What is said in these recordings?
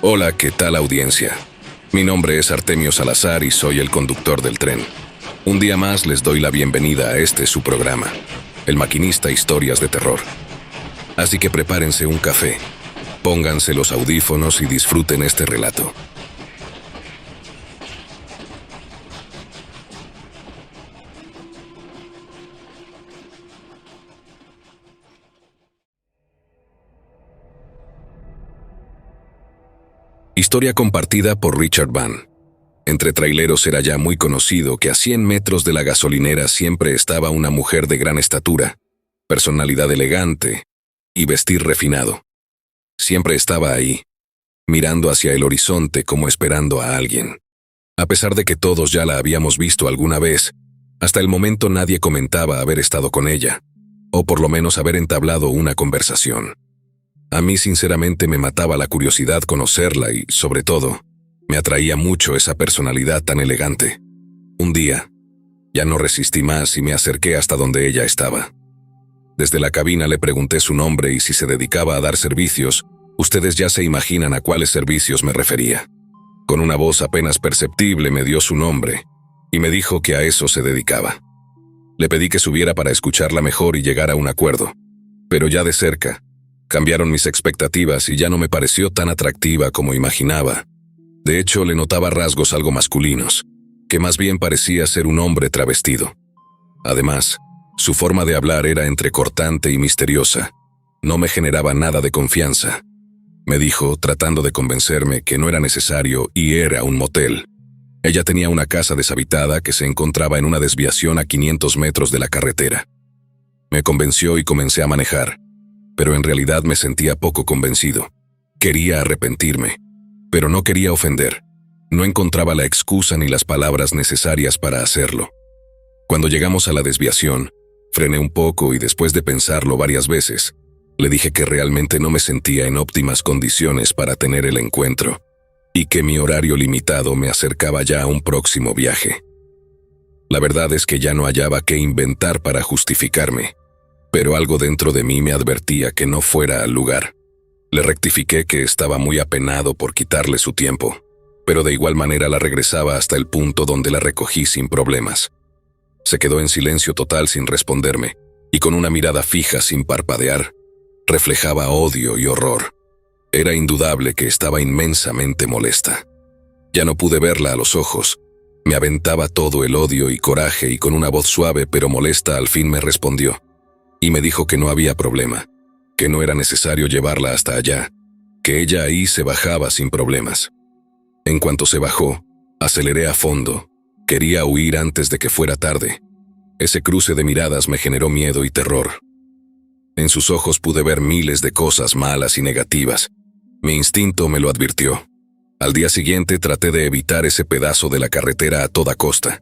Hola, ¿qué tal audiencia? Mi nombre es Artemio Salazar y soy el conductor del tren. Un día más les doy la bienvenida a este su programa, El Maquinista Historias de Terror. Así que prepárense un café, pónganse los audífonos y disfruten este relato. Historia compartida por Richard Van. Entre traileros era ya muy conocido que a 100 metros de la gasolinera siempre estaba una mujer de gran estatura, personalidad elegante y vestir refinado. Siempre estaba ahí, mirando hacia el horizonte como esperando a alguien. A pesar de que todos ya la habíamos visto alguna vez, hasta el momento nadie comentaba haber estado con ella, o por lo menos haber entablado una conversación. A mí sinceramente me mataba la curiosidad conocerla y, sobre todo, me atraía mucho esa personalidad tan elegante. Un día, ya no resistí más y me acerqué hasta donde ella estaba. Desde la cabina le pregunté su nombre y si se dedicaba a dar servicios. Ustedes ya se imaginan a cuáles servicios me refería. Con una voz apenas perceptible me dio su nombre y me dijo que a eso se dedicaba. Le pedí que subiera para escucharla mejor y llegar a un acuerdo, pero ya de cerca, cambiaron mis expectativas y ya no me pareció tan atractiva como imaginaba. De hecho, le notaba rasgos algo masculinos, que más bien parecía ser un hombre travestido. Además, su forma de hablar era entrecortante y misteriosa. No me generaba nada de confianza. Me dijo, tratando de convencerme, que no era necesario y era un motel. Ella tenía una casa deshabitada que se encontraba en una desviación a 500 metros de la carretera. Me convenció y comencé a manejar, pero en realidad me sentía poco convencido. Quería arrepentirme, pero no quería ofender. No encontraba la excusa ni las palabras necesarias para hacerlo. Cuando llegamos a la desviación, frené un poco y después de pensarlo varias veces, le dije que realmente no me sentía en óptimas condiciones para tener el encuentro, y que mi horario limitado me acercaba ya a un próximo viaje. La verdad es que ya no hallaba qué inventar para justificarme, pero algo dentro de mí me advertía que no fuera al lugar. Le rectifiqué que estaba muy apenado por quitarle su tiempo, pero de igual manera la regresaba hasta el punto donde la recogí sin problemas. Se quedó en silencio total sin responderme, y con una mirada fija sin parpadear, reflejaba odio y horror. Era indudable que estaba inmensamente molesta. Ya no pude verla a los ojos. Me aventaba todo el odio y coraje y con una voz suave pero molesta al fin me respondió. Y me dijo que no había problema, que no era necesario llevarla hasta allá, que ella ahí se bajaba sin problemas. En cuanto se bajó, aceleré a fondo. Quería huir antes de que fuera tarde. Ese cruce de miradas me generó miedo y terror. En sus ojos pude ver miles de cosas malas y negativas. Mi instinto me lo advirtió. Al día siguiente traté de evitar ese pedazo de la carretera a toda costa.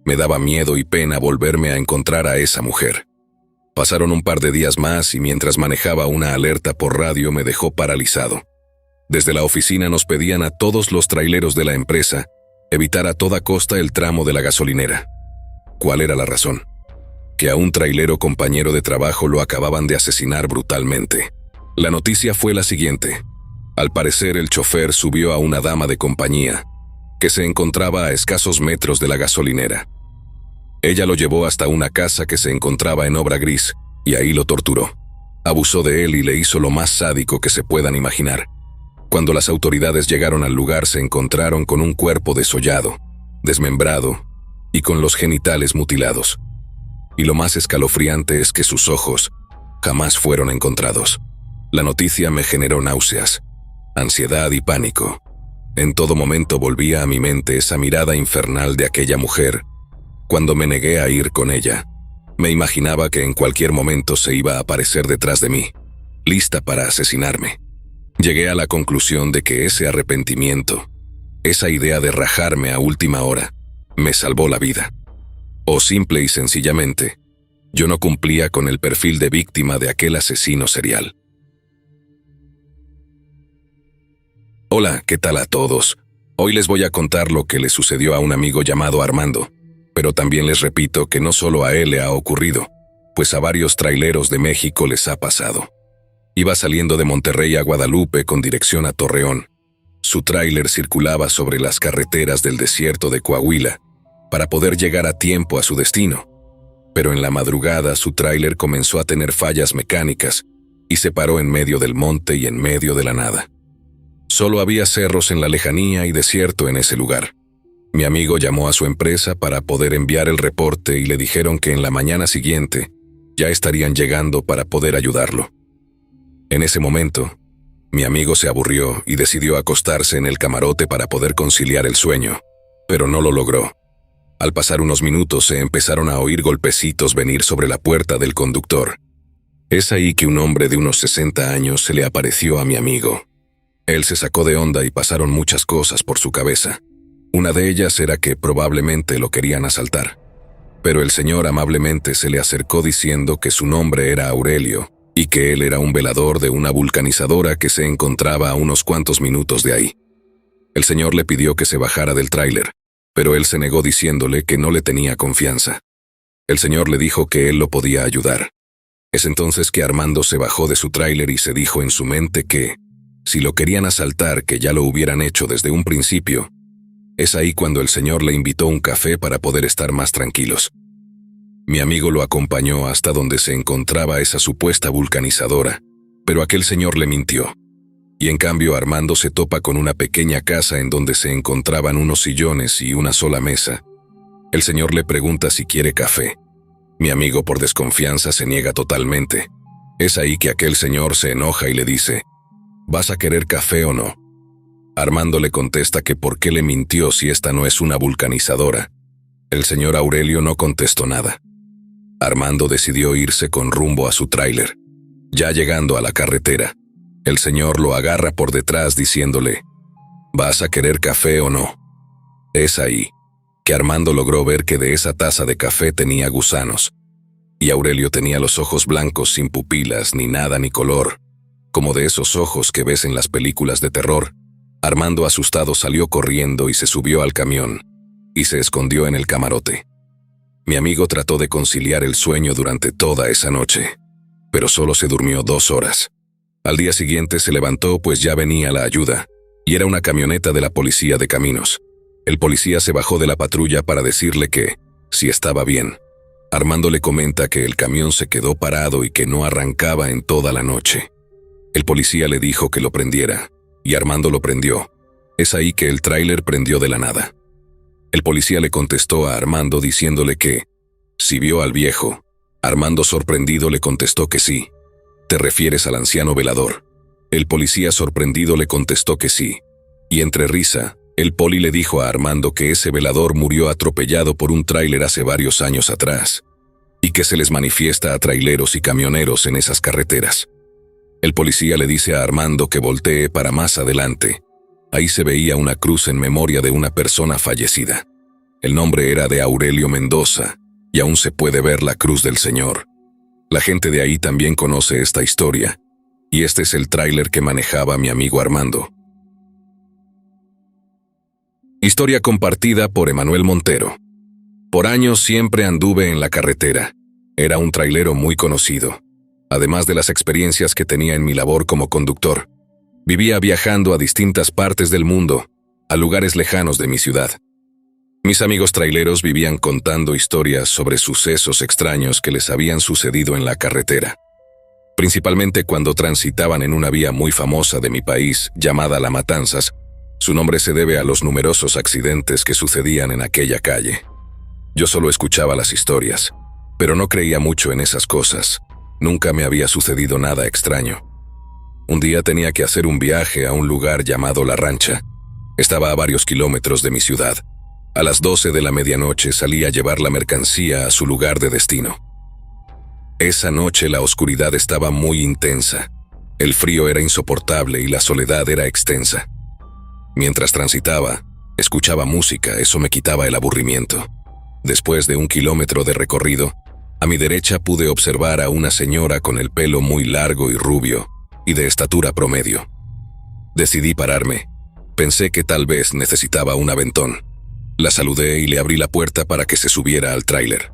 Me daba miedo y pena volverme a encontrar a esa mujer. Pasaron un par de días más y mientras manejaba una alerta por radio me dejó paralizado. Desde la oficina nos pedían a todos los traileros de la empresa evitar a toda costa el tramo de la gasolinera. ¿Cuál era la razón? Que a un trailero compañero de trabajo lo acababan de asesinar brutalmente. La noticia fue la siguiente. Al parecer el chofer subió a una dama de compañía, que se encontraba a escasos metros de la gasolinera. Ella lo llevó hasta una casa que se encontraba en obra gris, y ahí lo torturó. Abusó de él y le hizo lo más sádico que se puedan imaginar. Cuando las autoridades llegaron al lugar se encontraron con un cuerpo desollado, desmembrado y con los genitales mutilados. Y lo más escalofriante es que sus ojos jamás fueron encontrados. La noticia me generó náuseas, ansiedad y pánico. En todo momento volvía a mi mente esa mirada infernal de aquella mujer. Cuando me negué a ir con ella, me imaginaba que en cualquier momento se iba a aparecer detrás de mí, lista para asesinarme. Llegué a la conclusión de que ese arrepentimiento, esa idea de rajarme a última hora, me salvó la vida. O simple y sencillamente, yo no cumplía con el perfil de víctima de aquel asesino serial. Hola, ¿qué tal a todos? Hoy les voy a contar lo que le sucedió a un amigo llamado Armando. Pero también les repito que no solo a él le ha ocurrido, pues a varios traileros de México les ha pasado. Iba saliendo de Monterrey a Guadalupe con dirección a Torreón. Su tráiler circulaba sobre las carreteras del desierto de Coahuila para poder llegar a tiempo a su destino. Pero en la madrugada su tráiler comenzó a tener fallas mecánicas y se paró en medio del monte y en medio de la nada. Solo había cerros en la lejanía y desierto en ese lugar. Mi amigo llamó a su empresa para poder enviar el reporte y le dijeron que en la mañana siguiente ya estarían llegando para poder ayudarlo. En ese momento, mi amigo se aburrió y decidió acostarse en el camarote para poder conciliar el sueño, pero no lo logró. Al pasar unos minutos se empezaron a oír golpecitos venir sobre la puerta del conductor. Es ahí que un hombre de unos 60 años se le apareció a mi amigo. Él se sacó de onda y pasaron muchas cosas por su cabeza. Una de ellas era que probablemente lo querían asaltar. Pero el señor amablemente se le acercó diciendo que su nombre era Aurelio y que él era un velador de una vulcanizadora que se encontraba a unos cuantos minutos de ahí. El señor le pidió que se bajara del tráiler, pero él se negó diciéndole que no le tenía confianza. El señor le dijo que él lo podía ayudar. Es entonces que Armando se bajó de su tráiler y se dijo en su mente que, si lo querían asaltar, que ya lo hubieran hecho desde un principio. Es ahí cuando el señor le invitó un café para poder estar más tranquilos. Mi amigo lo acompañó hasta donde se encontraba esa supuesta vulcanizadora, pero aquel señor le mintió. Y en cambio Armando se topa con una pequeña casa en donde se encontraban unos sillones y una sola mesa. El señor le pregunta si quiere café. Mi amigo por desconfianza se niega totalmente. Es ahí que aquel señor se enoja y le dice, ¿vas a querer café o no? Armando le contesta que por qué le mintió si esta no es una vulcanizadora. El señor Aurelio no contestó nada. Armando decidió irse con rumbo a su tráiler. Ya llegando a la carretera, el señor lo agarra por detrás diciéndole, ¿vas a querer café o no? Es ahí que Armando logró ver que de esa taza de café tenía gusanos, y Aurelio tenía los ojos blancos sin pupilas, ni nada ni color, como de esos ojos que ves en las películas de terror. Armando asustado salió corriendo y se subió al camión, y se escondió en el camarote. Mi amigo trató de conciliar el sueño durante toda esa noche, pero solo se durmió 2 horas. Al día siguiente se levantó pues ya venía la ayuda, y era una camioneta de la policía de caminos. El policía se bajó de la patrulla para decirle que, si estaba bien. Armando le comenta que el camión se quedó parado y que no arrancaba en toda la noche. El policía le dijo que lo prendiera, y Armando lo prendió. Es ahí que el tráiler prendió de la nada. El policía le contestó a Armando diciéndole que, si vio al viejo. Armando sorprendido le contestó que sí. ¿Te refieres al anciano velador? El policía sorprendido le contestó que sí. Y entre risa, el poli le dijo a Armando que ese velador murió atropellado por un tráiler hace varios años atrás, y que se les manifiesta a traileros y camioneros en esas carreteras. El policía le dice a Armando que voltee para más adelante. Ahí se veía una cruz en memoria de una persona fallecida. El nombre era de Aurelio Mendoza, y aún se puede ver la cruz del señor. La gente de ahí también conoce esta historia, y este es el tráiler que manejaba mi amigo Armando. Historia compartida por Emanuel Montero. Por años siempre anduve en la carretera. Era un trailero muy conocido. Además de las experiencias que tenía en mi labor como conductor, vivía viajando a distintas partes del mundo, a lugares lejanos de mi ciudad. Mis amigos traileros vivían contando historias sobre sucesos extraños que les habían sucedido en la carretera, principalmente cuando transitaban en una vía muy famosa de mi país llamada La Matanzas. Su nombre se debe a los numerosos accidentes que sucedían en aquella calle. Yo solo escuchaba las historias, pero no creía mucho en esas cosas. Nunca me había sucedido nada extraño. Un día tenía que hacer un viaje a un lugar llamado La Rancha. Estaba a varios kilómetros de mi ciudad. A las 12 de la medianoche salí a llevar la mercancía a su lugar de destino. Esa noche la oscuridad estaba muy intensa. El frío era insoportable y la soledad era extensa. Mientras transitaba, escuchaba música, eso me quitaba el aburrimiento. Después de 1 kilómetro de recorrido, a mi derecha pude observar a una señora con el pelo muy largo y rubio, y de estatura promedio. Decidí pararme. Pensé que tal vez necesitaba un aventón. La saludé y le abrí la puerta para que se subiera al tráiler.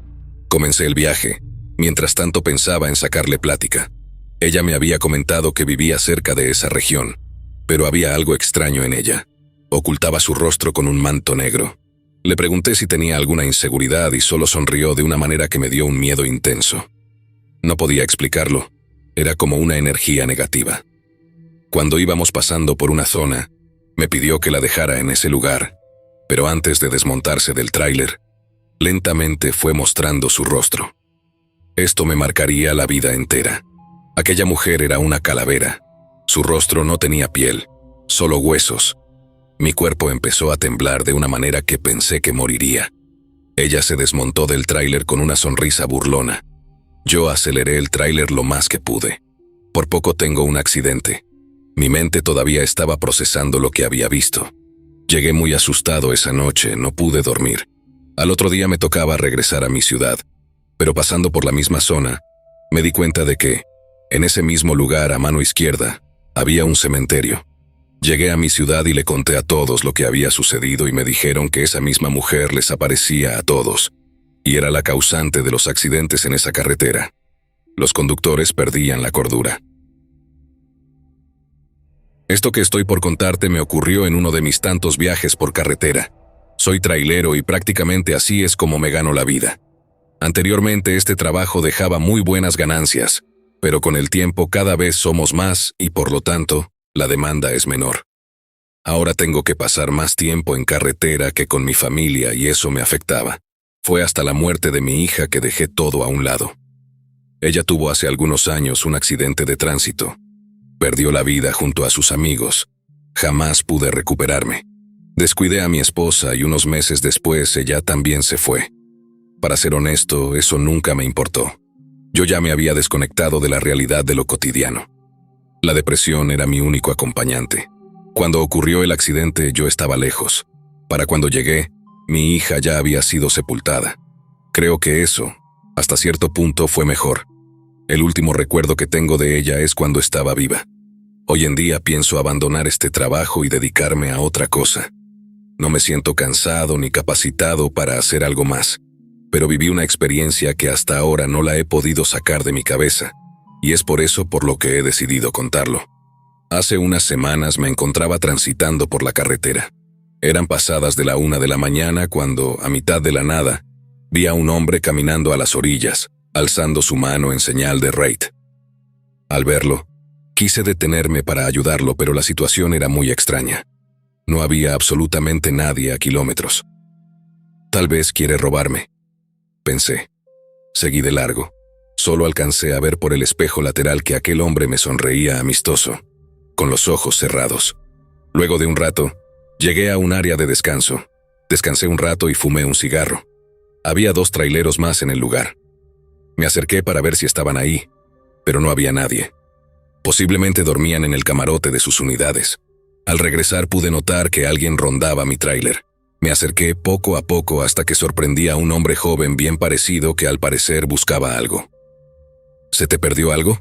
Comencé el viaje. Mientras tanto pensaba en sacarle plática. Ella me había comentado que vivía cerca de esa región, Pero había algo extraño en ella. Ocultaba su rostro con un manto negro. Le pregunté si tenía alguna inseguridad y solo sonrió de una manera que me dio un miedo intenso. No podía explicarlo. Era como una energía negativa. Cuando íbamos pasando por una zona, me pidió que la dejara en ese lugar, pero antes de desmontarse del tráiler, lentamente fue mostrando su rostro. Esto me marcaría la vida entera. Aquella mujer era una calavera. Su rostro no tenía piel, solo huesos. Mi cuerpo empezó a temblar de una manera que pensé que moriría. Ella se desmontó del tráiler con una sonrisa burlona. Yo aceleré el tráiler lo más que pude. Por poco tengo un accidente. Mi mente todavía estaba procesando lo que había visto. Llegué muy asustado esa noche, no pude dormir. Al otro día me tocaba regresar a mi ciudad, pero pasando por la misma zona, me di cuenta de que, en ese mismo lugar a mano izquierda, había un cementerio. Llegué a mi ciudad y le conté a todos lo que había sucedido y me dijeron que esa misma mujer les aparecía a todos, y era la causante de los accidentes en esa carretera. Los conductores perdían la cordura. Esto que estoy por contarte me ocurrió en uno de mis tantos viajes por carretera. Soy trailero y prácticamente así es como me gano la vida. Anteriormente este trabajo dejaba muy buenas ganancias, pero con el tiempo cada vez somos más y por lo tanto, la demanda es menor. Ahora tengo que pasar más tiempo en carretera que con mi familia y eso me afectaba. Fue hasta la muerte de mi hija que dejé todo a un lado. Ella tuvo hace algunos años un accidente de tránsito. Perdió la vida junto a sus amigos. Jamás pude recuperarme. Descuidé a mi esposa y unos meses después ella también se fue. Para ser honesto, eso nunca me importó. Yo ya me había desconectado de la realidad de lo cotidiano. La depresión era mi único acompañante. Cuando ocurrió el accidente yo estaba lejos. Para cuando llegué, mi hija ya había sido sepultada. Creo que eso, hasta cierto punto, fue mejor. El último recuerdo que tengo de ella es cuando estaba viva. Hoy en día pienso abandonar este trabajo y dedicarme a otra cosa. No me siento cansado ni capacitado para hacer algo más, pero viví una experiencia que hasta ahora no la he podido sacar de mi cabeza. Y es por eso por lo que he decidido contarlo. Hace unas semanas me encontraba transitando por la carretera. Eran pasadas de la 1 de la mañana cuando, a mitad de la nada, vi a un hombre caminando a las orillas, alzando su mano en señal de raid. Al verlo, quise detenerme para ayudarlo, pero la situación era muy extraña. No había absolutamente nadie a kilómetros. Tal vez quiere robarme, pensé. Seguí de largo. Solo alcancé a ver por el espejo lateral que aquel hombre me sonreía amistoso, con los ojos cerrados. Luego de un rato, llegué a un área de descanso. Descansé un rato y fumé un cigarro. Había 2 traileros más en el lugar. Me acerqué para ver si estaban ahí, pero no había nadie. Posiblemente dormían en el camarote de sus unidades. Al regresar pude notar que alguien rondaba mi tráiler. Me acerqué poco a poco hasta que sorprendí a un hombre joven bien parecido que al parecer buscaba algo. ¿Se te perdió algo?,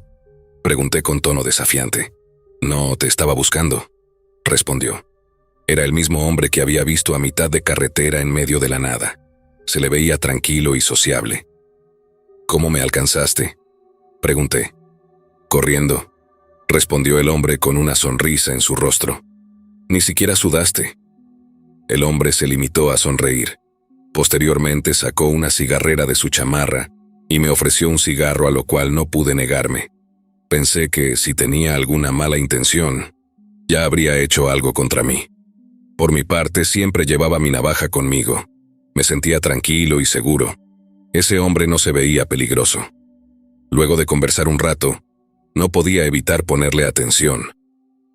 pregunté con tono desafiante. No, te estaba buscando, respondió. Era el mismo hombre que había visto a mitad de carretera en medio de la nada. Se le veía tranquilo y sociable. ¿Cómo me alcanzaste?, pregunté. Corriendo, respondió el hombre con una sonrisa en su rostro. Ni siquiera sudaste. El hombre se limitó a sonreír. Posteriormente sacó una cigarrera de su chamarra y me ofreció un cigarro, a lo cual no pude negarme. Pensé que si tenía alguna mala intención, ya habría hecho algo contra mí. Por mi parte, siempre llevaba mi navaja conmigo. Me sentía tranquilo y seguro. Ese hombre no se veía peligroso. Luego de conversar un rato, no podía evitar ponerle atención.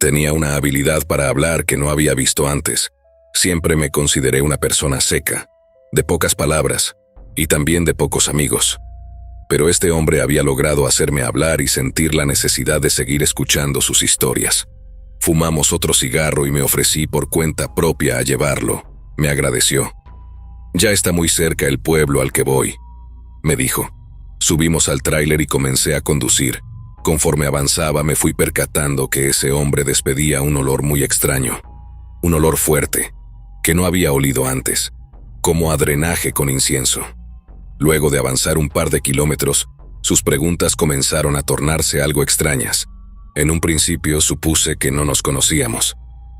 Tenía una habilidad para hablar que no había visto antes. Siempre me consideré una persona seca, de pocas palabras y también de pocos amigos. Pero este hombre había logrado hacerme hablar y sentir la necesidad de seguir escuchando sus historias. Fumamos otro cigarro y me ofrecí por cuenta propia a llevarlo. Me agradeció. Ya está muy cerca el pueblo al que voy, me dijo. Subimos al tráiler y comencé a conducir. Conforme avanzaba me fui percatando que ese hombre despedía un olor muy extraño. Un olor fuerte, que no había olido antes, como a drenaje con incienso. Luego de avanzar un par de kilómetros, sus preguntas comenzaron a tornarse algo extrañas. En un principio supuse que no nos conocíamos.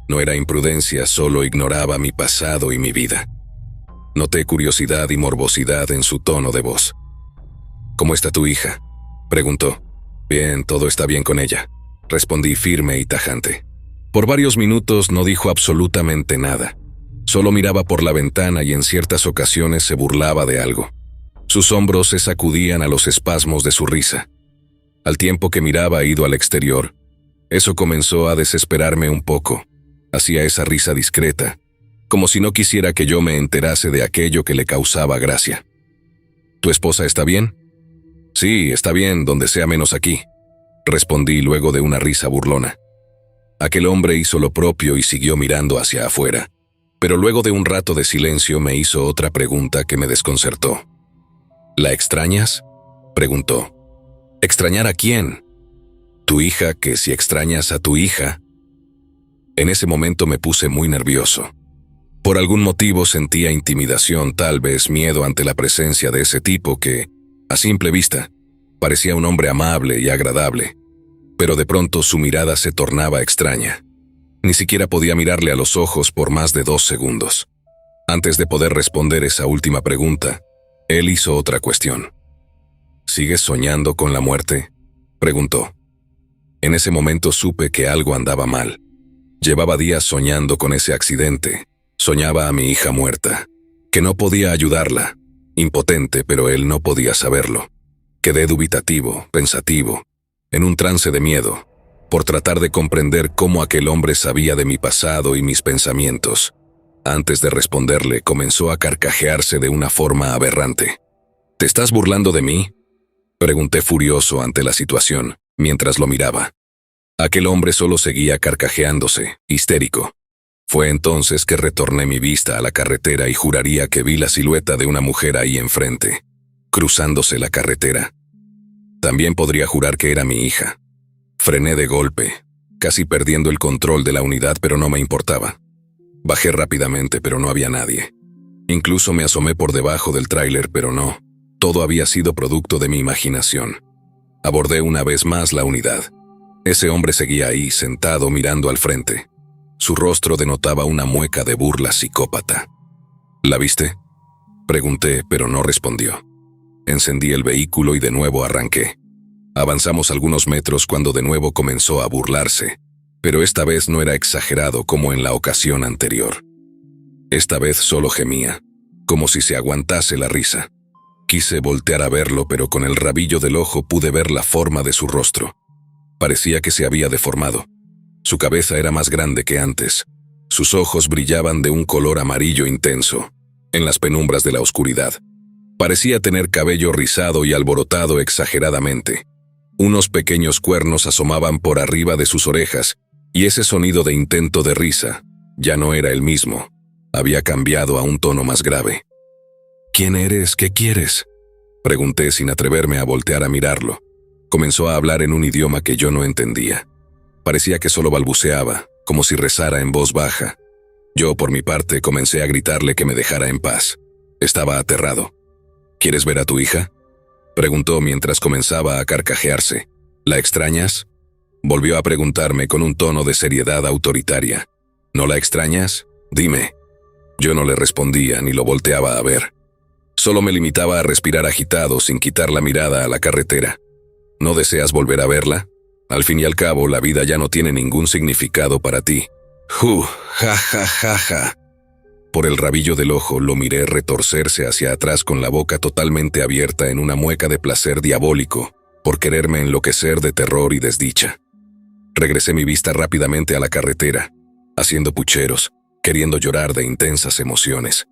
No era imprudencia, solo ignoraba mi pasado y mi vida. Noté curiosidad y morbosidad en su tono de voz. «¿Cómo está tu hija?», preguntó. «Bien, todo está bien con ella», respondí firme y tajante. Por varios minutos no dijo absolutamente nada. Solo miraba por la ventana y en ciertas ocasiones se burlaba de algo. Sus hombros se sacudían a los espasmos de su risa. Al tiempo que miraba ido al exterior, eso comenzó a desesperarme un poco. Hacía esa risa discreta, como si no quisiera que yo me enterase de aquello que le causaba gracia. «¿Tu esposa está bien?». «Sí, está bien, donde sea menos aquí», respondí luego de una risa burlona. Aquel hombre hizo lo propio y siguió mirando hacia afuera, pero luego de un rato de silencio me hizo otra pregunta que me desconcertó. «¿La extrañas?», preguntó. «¿Extrañar a quién?». «Tu hija, que si extrañas a tu hija». En ese momento me puse muy nervioso. Por algún motivo sentía intimidación, tal vez miedo ante la presencia de ese tipo que, a simple vista, parecía un hombre amable y agradable, pero de pronto su mirada se tornaba extraña. Ni siquiera podía mirarle a los ojos por más de 2 segundos. Antes de poder responder esa última pregunta, él hizo otra cuestión. «¿Sigues soñando con la muerte?», preguntó. En ese momento supe que algo andaba mal. Llevaba días soñando con ese accidente. Soñaba a mi hija muerta, que no podía ayudarla, impotente, pero él no podía saberlo. Quedé dubitativo, pensativo, en un trance de miedo, por tratar de comprender cómo aquel hombre sabía de mi pasado y mis pensamientos. Antes de responderle, comenzó a carcajearse de una forma aberrante. «¿Te estás burlando de mí?», pregunté furioso ante la situación, mientras lo miraba. Aquel hombre solo seguía carcajeándose, histérico. Fue entonces que retorné mi vista a la carretera y juraría que vi la silueta de una mujer ahí enfrente, cruzándose la carretera. También podría jurar que era mi hija. Frené de golpe, casi perdiendo el control de la unidad, pero no me importaba. Bajé rápidamente, pero no había nadie. Incluso me asomé por debajo del tráiler, pero no. Todo había sido producto de mi imaginación. Abordé una vez más la unidad. Ese hombre seguía ahí, sentado, mirando al frente. Su rostro denotaba una mueca de burla psicópata. «¿La viste?», pregunté, pero no respondió. Encendí el vehículo y de nuevo arranqué. Avanzamos algunos metros cuando de nuevo comenzó a burlarse, pero esta vez no era exagerado como en la ocasión anterior. Esta vez solo gemía, como si se aguantase la risa. Quise voltear a verlo, pero con el rabillo del ojo pude ver la forma de su rostro. Parecía que se había deformado. Su cabeza era más grande que antes. Sus ojos brillaban de un color amarillo intenso, en las penumbras de la oscuridad. Parecía tener cabello rizado y alborotado exageradamente. Unos pequeños cuernos asomaban por arriba de sus orejas, y ese sonido de intento de risa ya no era el mismo. Había cambiado a un tono más grave. «¿Quién eres? ¿Qué quieres?», pregunté sin atreverme a voltear a mirarlo. Comenzó a hablar en un idioma que yo no entendía. Parecía que solo balbuceaba, como si rezara en voz baja. Yo, por mi parte, comencé a gritarle que me dejara en paz. Estaba aterrado. «¿Quieres ver a tu hija?», preguntó mientras comenzaba a carcajearse. «¿La extrañas?», volvió a preguntarme con un tono de seriedad autoritaria. «¿No la extrañas? Dime». Yo no le respondía ni lo volteaba a ver. Solo me limitaba a respirar agitado sin quitar la mirada a la carretera. «¿No deseas volver a verla? Al fin y al cabo, la vida ya no tiene ningún significado para ti». Ja, ja, ja, ja. Por el rabillo del ojo lo miré retorcerse hacia atrás con la boca totalmente abierta en una mueca de placer diabólico, por quererme enloquecer de terror y desdicha. Regresé mi vista rápidamente a la carretera, haciendo pucheros, queriendo llorar de intensas emociones.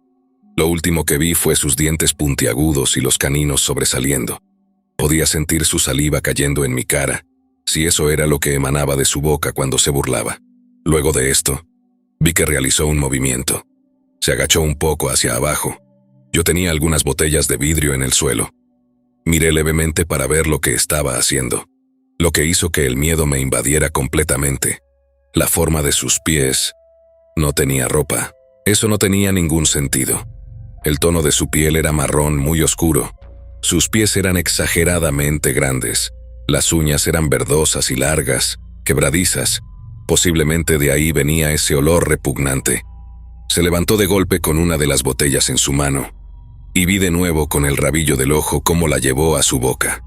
Lo último que vi fue sus dientes puntiagudos y los caninos sobresaliendo. Podía sentir su saliva cayendo en mi cara, si eso era lo que emanaba de su boca cuando se burlaba. Luego de esto, vi que realizó un movimiento. Se agachó un poco hacia abajo. Yo tenía algunas botellas de vidrio en el suelo. Miré levemente para ver lo que estaba haciendo, lo que hizo que el miedo me invadiera completamente. La forma de sus pies. No tenía ropa. Eso no tenía ningún sentido. El tono de su piel era marrón muy oscuro. Sus pies eran exageradamente grandes. Las uñas eran verdosas y largas, quebradizas. Posiblemente de ahí venía ese olor repugnante. Se levantó de golpe con una de las botellas en su mano, y vi de nuevo con el rabillo del ojo cómo la llevó a su boca.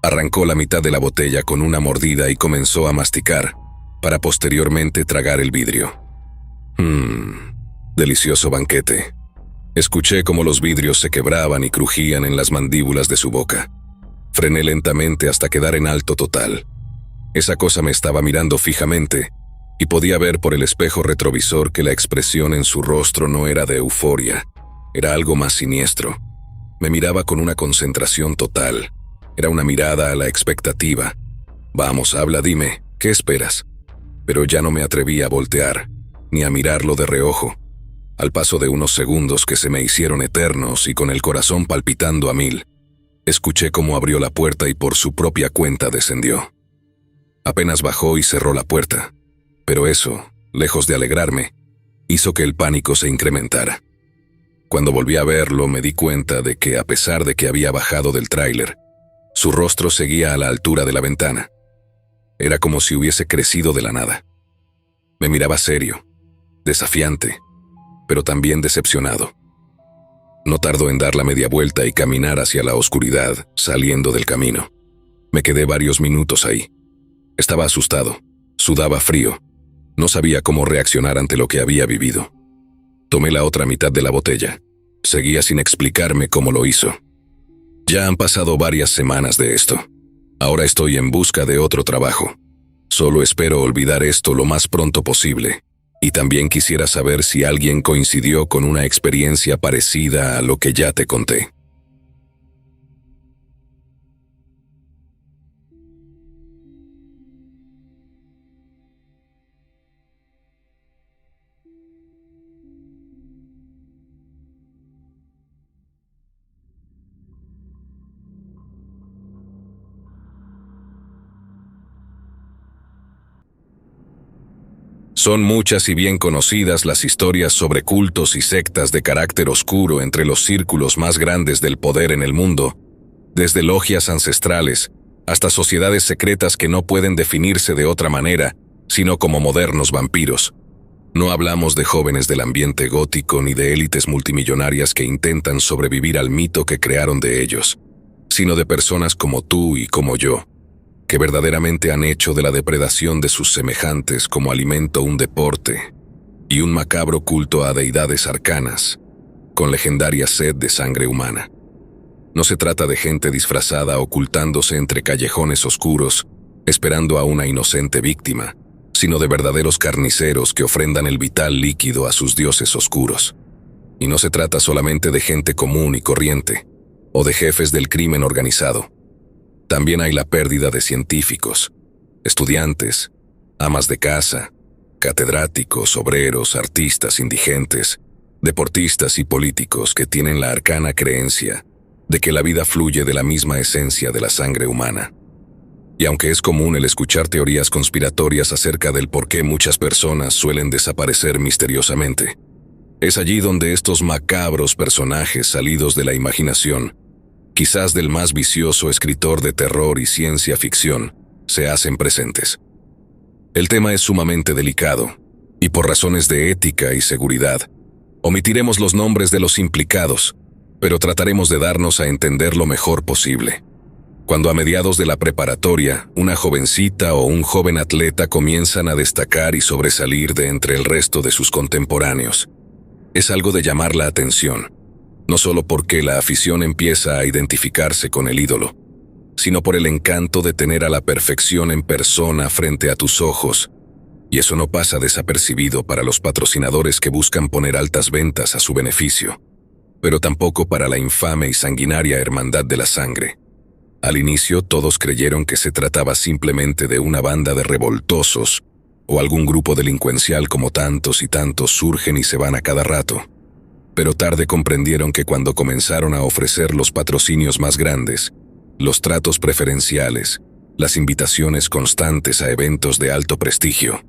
Arrancó la mitad de la botella con una mordida y comenzó a masticar, para posteriormente tragar el vidrio. Delicioso banquete. Escuché cómo los vidrios se quebraban y crujían en las mandíbulas de su boca. Frené lentamente hasta quedar en alto total. Esa cosa me estaba mirando fijamente, y podía ver por el espejo retrovisor que la expresión en su rostro no era de euforia, era algo más siniestro. Me miraba con una concentración total. Era una mirada a la expectativa. Vamos, habla, dime, ¿qué esperas? Pero ya no me atreví a voltear, ni a mirarlo de reojo. Al paso de unos segundos que se me hicieron eternos y con el corazón palpitando a 1000, escuché cómo abrió la puerta y por su propia cuenta descendió. Apenas bajó y cerró la puerta, pero eso, lejos de alegrarme, hizo que el pánico se incrementara. Cuando volví a verlo me di cuenta de que a pesar de que había bajado del tráiler, su rostro seguía a la altura de la ventana. Era como si hubiese crecido de la nada. Me miraba serio, desafiante, pero también decepcionado. No tardó en dar la media vuelta y caminar hacia la oscuridad, saliendo del camino. Me quedé varios minutos ahí. Estaba asustado, sudaba frío, no sabía cómo reaccionar ante lo que había vivido. Tomé la otra mitad de la botella. Seguía sin explicarme cómo lo hizo. Ya han pasado varias semanas de esto. Ahora estoy en busca de otro trabajo. Solo espero olvidar esto lo más pronto posible. Y también quisiera saber si alguien coincidió con una experiencia parecida a lo que ya te conté. Son muchas y bien conocidas las historias sobre cultos y sectas de carácter oscuro entre los círculos más grandes del poder en el mundo, desde logias ancestrales hasta sociedades secretas que no pueden definirse de otra manera, sino como modernos vampiros. No hablamos de jóvenes del ambiente gótico ni de élites multimillonarias que intentan sobrevivir al mito que crearon de ellos, sino de personas como tú y como yo, que verdaderamente han hecho de la depredación de sus semejantes como alimento un deporte y un macabro culto a deidades arcanas, con legendaria sed de sangre humana. No se trata de gente disfrazada ocultándose entre callejones oscuros, esperando a una inocente víctima, sino de verdaderos carniceros que ofrendan el vital líquido a sus dioses oscuros. Y no se trata solamente de gente común y corriente, o de jefes del crimen organizado. También hay la pérdida de científicos, estudiantes, amas de casa, catedráticos, obreros, artistas, indigentes, deportistas y políticos que tienen la arcana creencia de que la vida fluye de la misma esencia de la sangre humana. Y aunque es común el escuchar teorías conspiratorias acerca del por qué muchas personas suelen desaparecer misteriosamente, es allí donde estos macabros personajes salidos de la imaginación, quizás del más vicioso escritor de terror y ciencia ficción, se hacen presentes. El tema es sumamente delicado, y por razones de ética y seguridad, omitiremos los nombres de los implicados, pero trataremos de darnos a entender lo mejor posible. Cuando a mediados de la preparatoria, una jovencita o un joven atleta comienzan a destacar y sobresalir de entre el resto de sus contemporáneos, es algo de llamar la atención. No solo porque la afición empieza a identificarse con el ídolo, sino por el encanto de tener a la perfección en persona frente a tus ojos, y eso no pasa desapercibido para los patrocinadores que buscan poner altas ventas a su beneficio, pero tampoco para la infame y sanguinaria hermandad de la sangre. Al inicio todos creyeron que se trataba simplemente de una banda de revoltosos o algún grupo delincuencial como tantos y tantos surgen y se van a cada rato. Pero tarde comprendieron que cuando comenzaron a ofrecer los patrocinios más grandes, los tratos preferenciales, las invitaciones constantes a eventos de alto prestigio,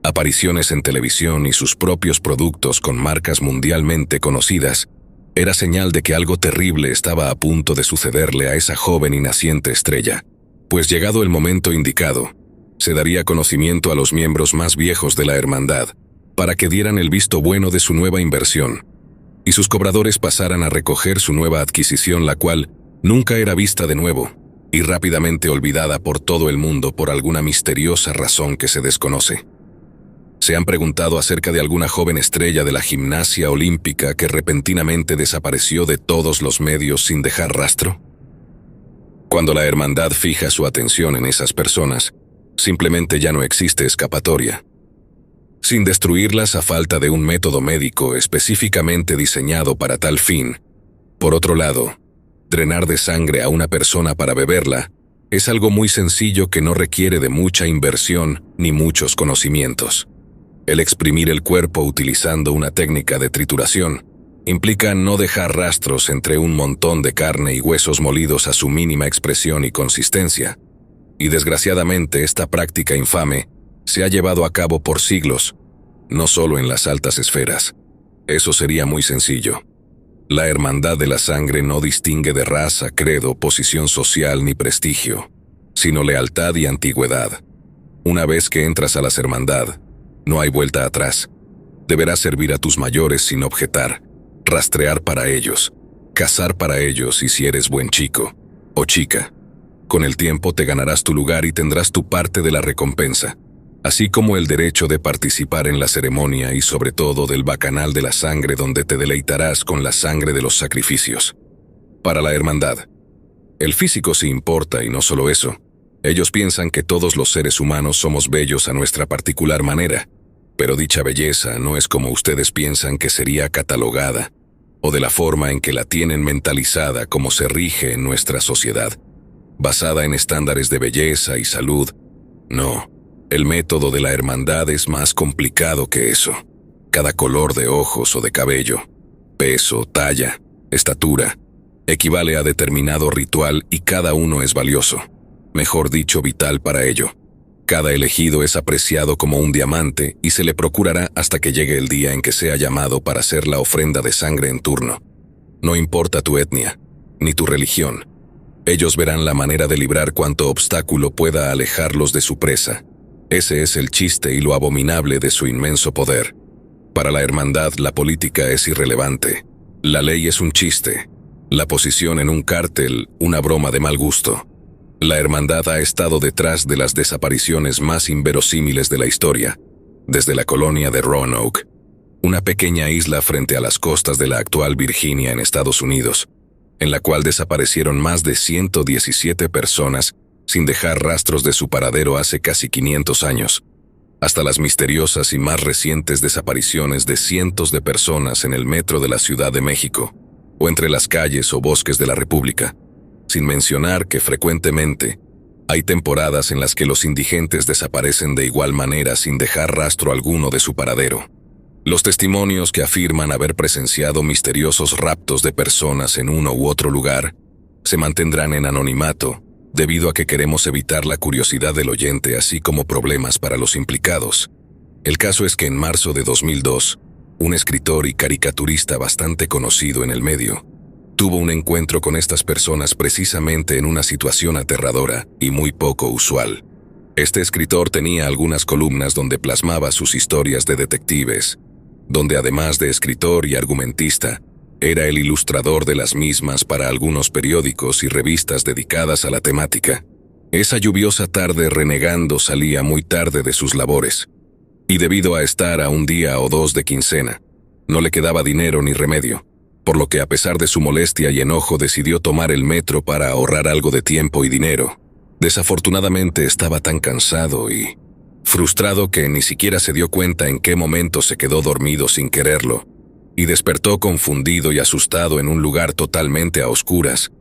apariciones en televisión y sus propios productos con marcas mundialmente conocidas, era señal de que algo terrible estaba a punto de sucederle a esa joven y naciente estrella, pues llegado el momento indicado, Se daría conocimiento a los miembros más viejos de la hermandad, para que dieran el visto bueno de su nueva inversión, y sus cobradores pasaran a recoger su nueva adquisición, la cual nunca era vista de nuevo, y rápidamente olvidada por todo el mundo por alguna misteriosa razón que se desconoce. ¿Se han preguntado acerca de alguna joven estrella de la gimnasia olímpica que repentinamente desapareció de todos los medios sin dejar rastro? Cuando la hermandad fija su atención en esas personas, simplemente ya no existe escapatoria. Sin destruirlas a falta de un método médico específicamente diseñado para tal fin. Por otro lado, drenar de sangre a una persona para beberla es algo muy sencillo que no requiere de mucha inversión ni muchos conocimientos. El exprimir el cuerpo utilizando una técnica de trituración implica no dejar rastros entre un montón de carne y huesos molidos a su mínima expresión y consistencia. Y desgraciadamente esta práctica infame se ha llevado a cabo por siglos, no solo en las altas esferas. Eso sería muy sencillo. La hermandad de la sangre no distingue de raza, credo, posición social ni prestigio, sino lealtad y antigüedad. Una vez que entras a la hermandad, no hay vuelta atrás. Deberás servir a tus mayores sin objetar, rastrear para ellos, cazar para ellos y si eres buen chico o chica. Con el tiempo te ganarás tu lugar y tendrás tu parte de la recompensa, así como el derecho de participar en la ceremonia y sobre todo del bacanal de la sangre donde te deleitarás con la sangre de los sacrificios. Para la hermandad, el físico sí importa y no solo eso. Ellos piensan que todos los seres humanos somos bellos a nuestra particular manera, pero dicha belleza no es como ustedes piensan que sería catalogada, o de la forma en que la tienen mentalizada como se rige en nuestra sociedad, basada en estándares de belleza y salud. No, el método de la hermandad es más complicado que eso. Cada color de ojos o de cabello, peso, talla, estatura, equivale a determinado ritual y cada uno es valioso, mejor dicho, vital para ello. Cada elegido es apreciado como un diamante y se le procurará hasta que llegue el día en que sea llamado para hacer la ofrenda de sangre en turno. No importa tu etnia, ni tu religión. Ellos verán la manera de librar cuanto obstáculo pueda alejarlos de su presa. Ese es el chiste y lo abominable de su inmenso poder. Para la hermandad, la política es irrelevante. La ley es un chiste. La posición en un cártel, una broma de mal gusto. La hermandad ha estado detrás de las desapariciones más inverosímiles de la historia, desde la colonia de Roanoke, una pequeña isla frente a las costas de la actual Virginia en Estados Unidos, en la cual desaparecieron más de 117 personas sin dejar rastros de su paradero hace casi 500 años, hasta las misteriosas y más recientes desapariciones de cientos de personas en el metro de la Ciudad de México, o entre las calles o bosques de la República. Sin mencionar que frecuentemente hay temporadas en las que los indigentes desaparecen de igual manera sin dejar rastro alguno de su paradero. Los testimonios que afirman haber presenciado misteriosos raptos de personas en uno u otro lugar se mantendrán en anonimato debido a que queremos evitar la curiosidad del oyente así como problemas para los implicados. El caso es que en marzo de 2002, un escritor y caricaturista bastante conocido en el medio tuvo un encuentro con estas personas precisamente en una situación aterradora y muy poco usual. Este escritor tenía algunas columnas donde plasmaba sus historias de detectives, donde además de escritor y argumentista, era el ilustrador de las mismas para algunos periódicos y revistas dedicadas a la temática. Esa lluviosa tarde renegando salía muy tarde de sus labores, y debido a estar a un día o dos de quincena, no le quedaba dinero ni remedio, por lo que a pesar de su molestia y enojo decidió tomar el metro para ahorrar algo de tiempo y dinero. Desafortunadamente estaba tan cansado y frustrado que ni siquiera se dio cuenta en qué momento se quedó dormido sin quererlo, y despertó confundido y asustado en un lugar totalmente a oscuras.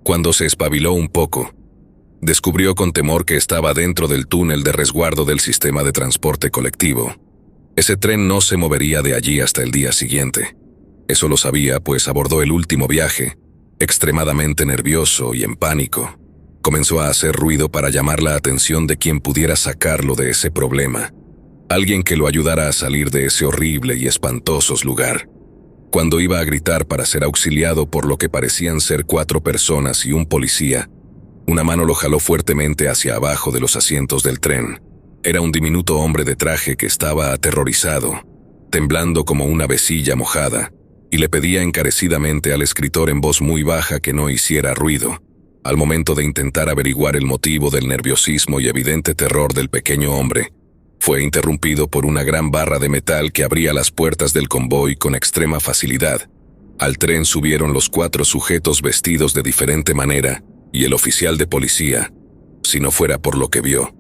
Cuando se espabiló un poco, descubrió con temor que estaba dentro del túnel de resguardo del sistema de transporte colectivo. Ese tren no se movería de allí hasta el día siguiente. Eso lo sabía, pues abordó el último viaje, extremadamente nervioso y en pánico. Comenzó a hacer ruido para llamar la atención de quien pudiera sacarlo de ese problema. Alguien que lo ayudara a salir de ese horrible y espantoso lugar. Cuando iba a gritar para ser auxiliado por lo que parecían ser 4 personas y un policía, Una mano lo jaló fuertemente hacia abajo de los asientos del tren. Era un diminuto hombre de traje que estaba aterrorizado, temblando como una vecilla mojada, y le pedía encarecidamente al escritor en voz muy baja que no hiciera ruido. Al momento de intentar averiguar el motivo del nerviosismo y evidente terror del pequeño hombre, fue interrumpido por una gran barra de metal que abría las puertas del convoy con extrema facilidad. Al tren subieron los 4 sujetos vestidos de diferente manera, y el oficial de policía, si no fuera por lo que vio,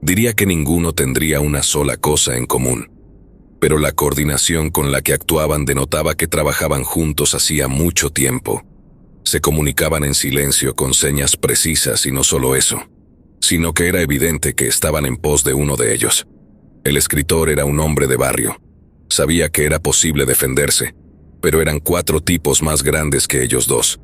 diría que ninguno tendría una sola cosa en común. Pero la coordinación con la que actuaban denotaba que trabajaban juntos hacía mucho tiempo. Se comunicaban en silencio con señas precisas y no solo eso, sino que era evidente que estaban en pos de uno de ellos. El escritor era un hombre de barrio. Sabía que era posible defenderse, pero eran 4 tipos más grandes que ellos dos.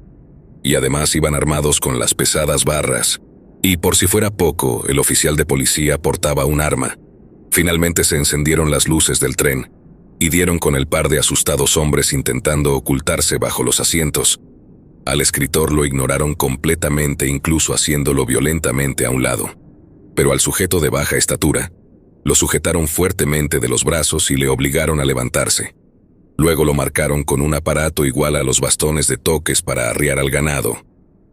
Y además iban armados con las pesadas barras. Y por si fuera poco, el oficial de policía portaba un arma. Finalmente se encendieron las luces del tren y dieron con el par de asustados hombres intentando ocultarse bajo los asientos. Al escritor lo ignoraron completamente, incluso haciéndolo violentamente a un lado. Pero al sujeto de baja estatura, lo sujetaron fuertemente de los brazos y le obligaron a levantarse. Luego lo marcaron con un aparato igual a los bastones de toques para arriar al ganado.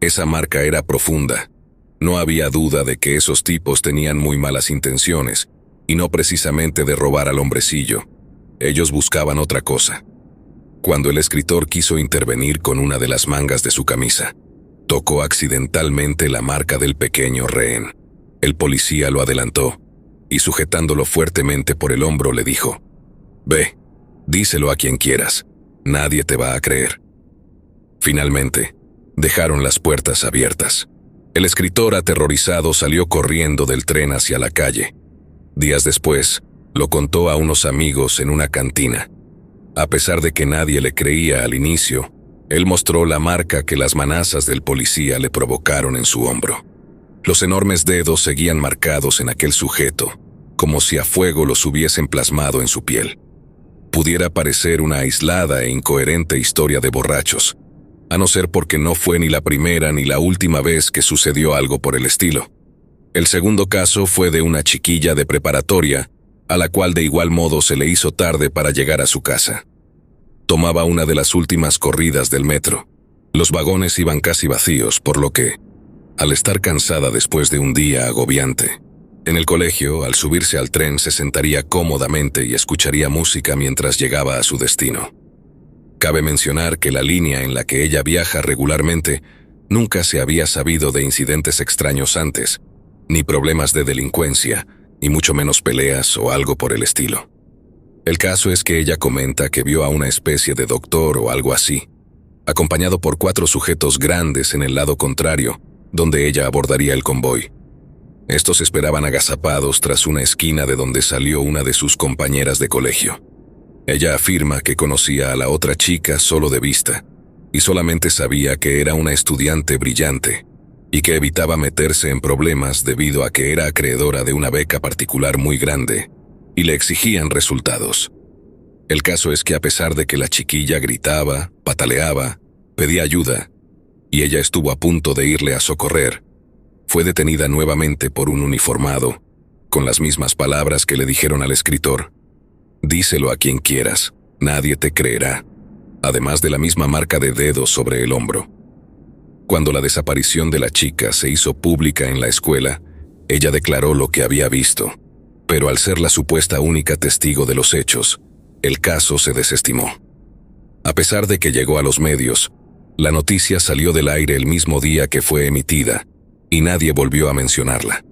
Esa marca era profunda. No había duda de que esos tipos tenían muy malas intenciones, y no precisamente de robar al hombrecillo. Ellos buscaban otra cosa. Cuando el escritor quiso intervenir con una de las mangas de su camisa, tocó accidentalmente la marca del pequeño rehén. El policía lo adelantó, y sujetándolo fuertemente por el hombro le dijo: «Ve, díselo a quien quieras, nadie te va a creer». Finalmente, dejaron las puertas abiertas. El escritor aterrorizado salió corriendo del tren hacia la calle. Días después, lo contó a unos amigos en una cantina. A pesar de que nadie le creía al inicio, él mostró la marca que las manazas del policía le provocaron en su hombro. Los enormes dedos seguían marcados en aquel sujeto, como si a fuego los hubiesen plasmado en su piel. Pudiera parecer una aislada e incoherente historia de borrachos, a no ser porque no fue ni la primera ni la última vez que sucedió algo por el estilo. El segundo caso fue de una chiquilla de preparatoria, a la cual de igual modo se le hizo tarde para llegar a su casa. Tomaba una de las últimas corridas del metro. Los vagones iban casi vacíos, por lo que, al estar cansada después de un día agobiante, en el colegio, al subirse al tren se sentaría cómodamente y escucharía música mientras llegaba a su destino. Cabe mencionar que la línea en la que ella viaja regularmente nunca se había sabido de incidentes extraños antes, ni problemas de delincuencia, y mucho menos peleas o algo por el estilo. El caso es que ella comenta que vio a una especie de doctor o algo así, acompañado por 4 sujetos grandes en el lado contrario, donde ella abordaría el convoy. Estos esperaban agazapados tras una esquina de donde salió una de sus compañeras de colegio. Ella afirma que conocía a la otra chica solo de vista, y solamente sabía que era una estudiante brillante, y que evitaba meterse en problemas debido a que era acreedora de una beca particular muy grande, y le exigían resultados. El caso es que a pesar de que la chiquilla gritaba, pataleaba, pedía ayuda, y ella estuvo a punto de irle a socorrer, fue detenida nuevamente por un uniformado, con las mismas palabras que le dijeron al escritor: «Díselo a quien quieras, nadie te creerá», además de la misma marca de dedos sobre el hombro. Cuando la desaparición de la chica se hizo pública en la escuela, ella declaró lo que había visto, pero al ser la supuesta única testigo de los hechos, el caso se desestimó. A pesar de que llegó a los medios, la noticia salió del aire el mismo día que fue emitida, y nadie volvió a mencionarla.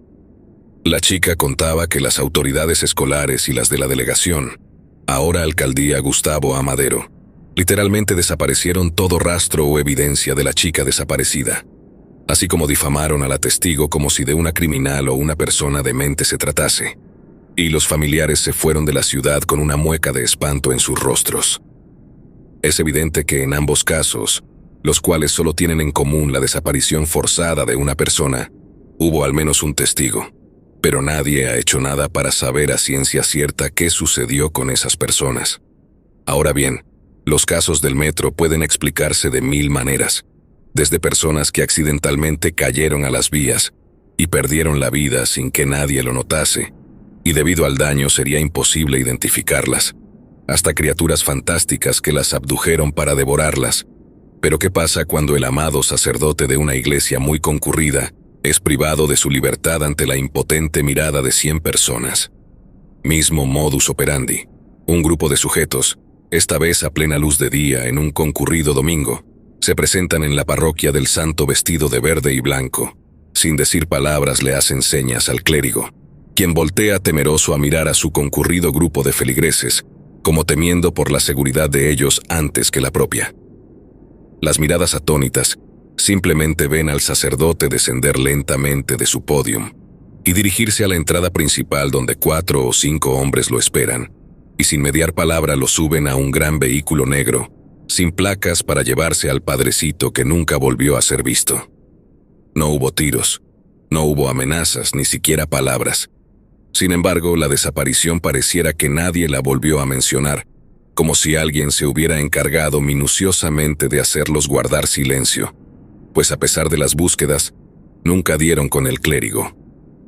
La chica contaba que las autoridades escolares y las de la delegación, ahora alcaldía Gustavo Amadero, literalmente desaparecieron todo rastro o evidencia de la chica desaparecida, así como difamaron a la testigo como si de una criminal o una persona demente se tratase, y los familiares se fueron de la ciudad con una mueca de espanto en sus rostros. Es evidente que en ambos casos, los cuales solo tienen en común la desaparición forzada de una persona, hubo al menos un testigo, pero nadie ha hecho nada para saber a ciencia cierta qué sucedió con esas personas. Ahora bien, los casos del metro pueden explicarse de 1000 maneras. desde personas que accidentalmente cayeron a las vías y perdieron la vida sin que nadie lo notase, y debido al daño sería imposible identificarlas, hasta criaturas fantásticas que las abdujeron para devorarlas. Pero ¿qué pasa cuando el amado sacerdote de una iglesia muy concurrida es privado de su libertad ante la impotente mirada de 100 personas? Mismo modus operandi. Un grupo de sujetos, esta vez a plena luz de día en un concurrido domingo, se presentan en la parroquia del santo vestido de verde y blanco. Sin decir palabras le hacen señas al clérigo, quien voltea temeroso a mirar a su concurrido grupo de feligreses, como temiendo por la seguridad de ellos antes que la propia. Las miradas atónitas simplemente ven al sacerdote descender lentamente de su pódium y dirigirse a la entrada principal donde 4 o 5 hombres lo esperan, y sin mediar palabra lo suben a un gran vehículo negro, sin placas para llevarse al padrecito que nunca volvió a ser visto. No hubo tiros, no hubo amenazas, ni siquiera palabras. Sin embargo, la desaparición pareciera que nadie la volvió a mencionar, como si alguien se hubiera encargado minuciosamente de hacerlos guardar silencio, pues a pesar de las búsquedas, nunca dieron con el clérigo.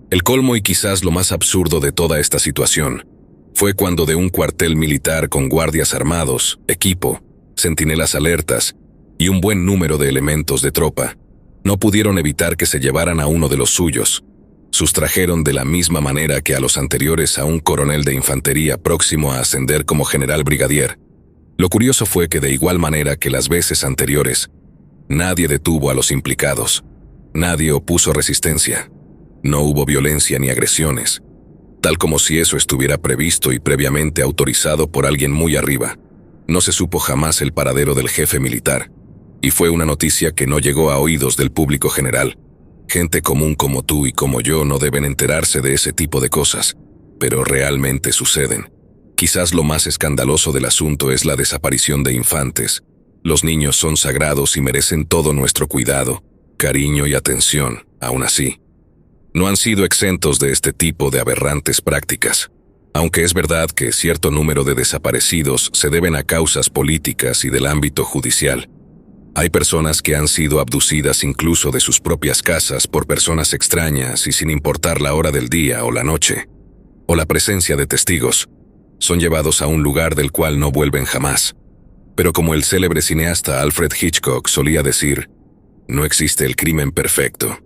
El colmo y quizás lo más absurdo de toda esta situación fue cuando de un cuartel militar con guardias armados, equipo, centinelas alertas y un buen número de elementos de tropa, no pudieron evitar que se llevaran a uno de los suyos. Sustrajeron de la misma manera que a los anteriores a un coronel de infantería próximo a ascender como general brigadier. Lo curioso fue que de igual manera que las veces anteriores, nadie detuvo a los implicados, nadie opuso resistencia, no hubo violencia ni agresiones, tal como si eso estuviera previsto y previamente autorizado por alguien muy arriba. No se supo jamás el paradero del jefe militar, y fue una noticia que no llegó a oídos del público general. Gente común como tú y como yo no deben enterarse de ese tipo de cosas, pero realmente suceden. Quizás lo más escandaloso del asunto es la desaparición de infantes. Los niños son sagrados y merecen todo nuestro cuidado, cariño y atención. Aún así, no han sido exentos de este tipo de aberrantes prácticas. Aunque es verdad que cierto número de desaparecidos se deben a causas políticas y del ámbito judicial, hay personas que han sido abducidas incluso de sus propias casas por personas extrañas y sin importar la hora del día o la noche, o la presencia de testigos, son llevados a un lugar del cual no vuelven jamás. Pero como el célebre cineasta Alfred Hitchcock solía decir, no existe el crimen perfecto.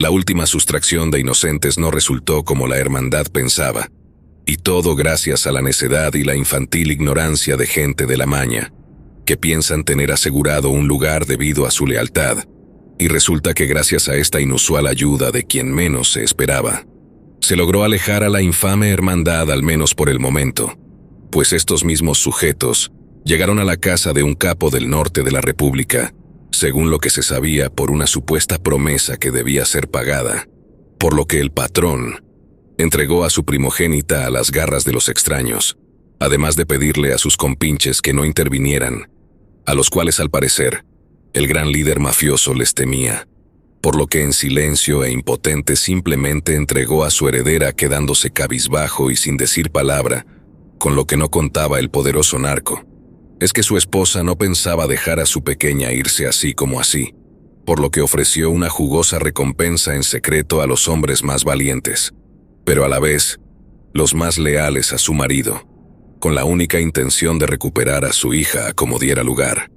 La última sustracción de inocentes no resultó como la hermandad pensaba, y todo gracias a la necedad y la infantil ignorancia de gente de la maña, que piensan tener asegurado un lugar debido a su lealtad, y resulta que gracias a esta inusual ayuda de quien menos se esperaba, se logró alejar a la infame hermandad al menos por el momento, pues estos mismos sujetos llegaron a la casa de un capo del norte de la República, según lo que se sabía por una supuesta promesa que debía ser pagada, por lo que el patrón entregó a su primogénita a las garras de los extraños, además de pedirle a sus compinches que no intervinieran, a los cuales al parecer el gran líder mafioso les temía, por lo que en silencio e impotente simplemente entregó a su heredera quedándose cabizbajo y sin decir palabra, con lo que no contaba el poderoso narco. Es que su esposa no pensaba dejar a su pequeña irse así como así, por lo que ofreció una jugosa recompensa en secreto a los hombres más valientes, pero a la vez los más leales a su marido, con la única intención de recuperar a su hija como diera lugar,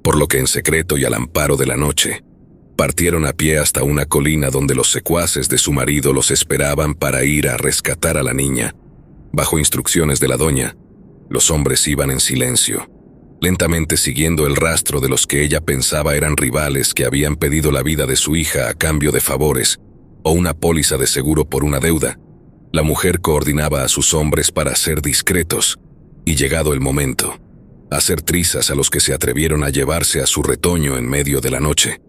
por lo que en secreto y al amparo de la noche, partieron a pie hasta una colina donde los secuaces de su marido los esperaban para ir a rescatar a la niña. Bajo instrucciones de la doña, los hombres iban en silencio, lentamente siguiendo el rastro de los que ella pensaba eran rivales que habían pedido la vida de su hija a cambio de favores o una póliza de seguro por una deuda. La mujer coordinaba a sus hombres para ser discretos y, llegado el momento, hacer trizas a los que se atrevieron a llevarse a su retoño en medio de la noche.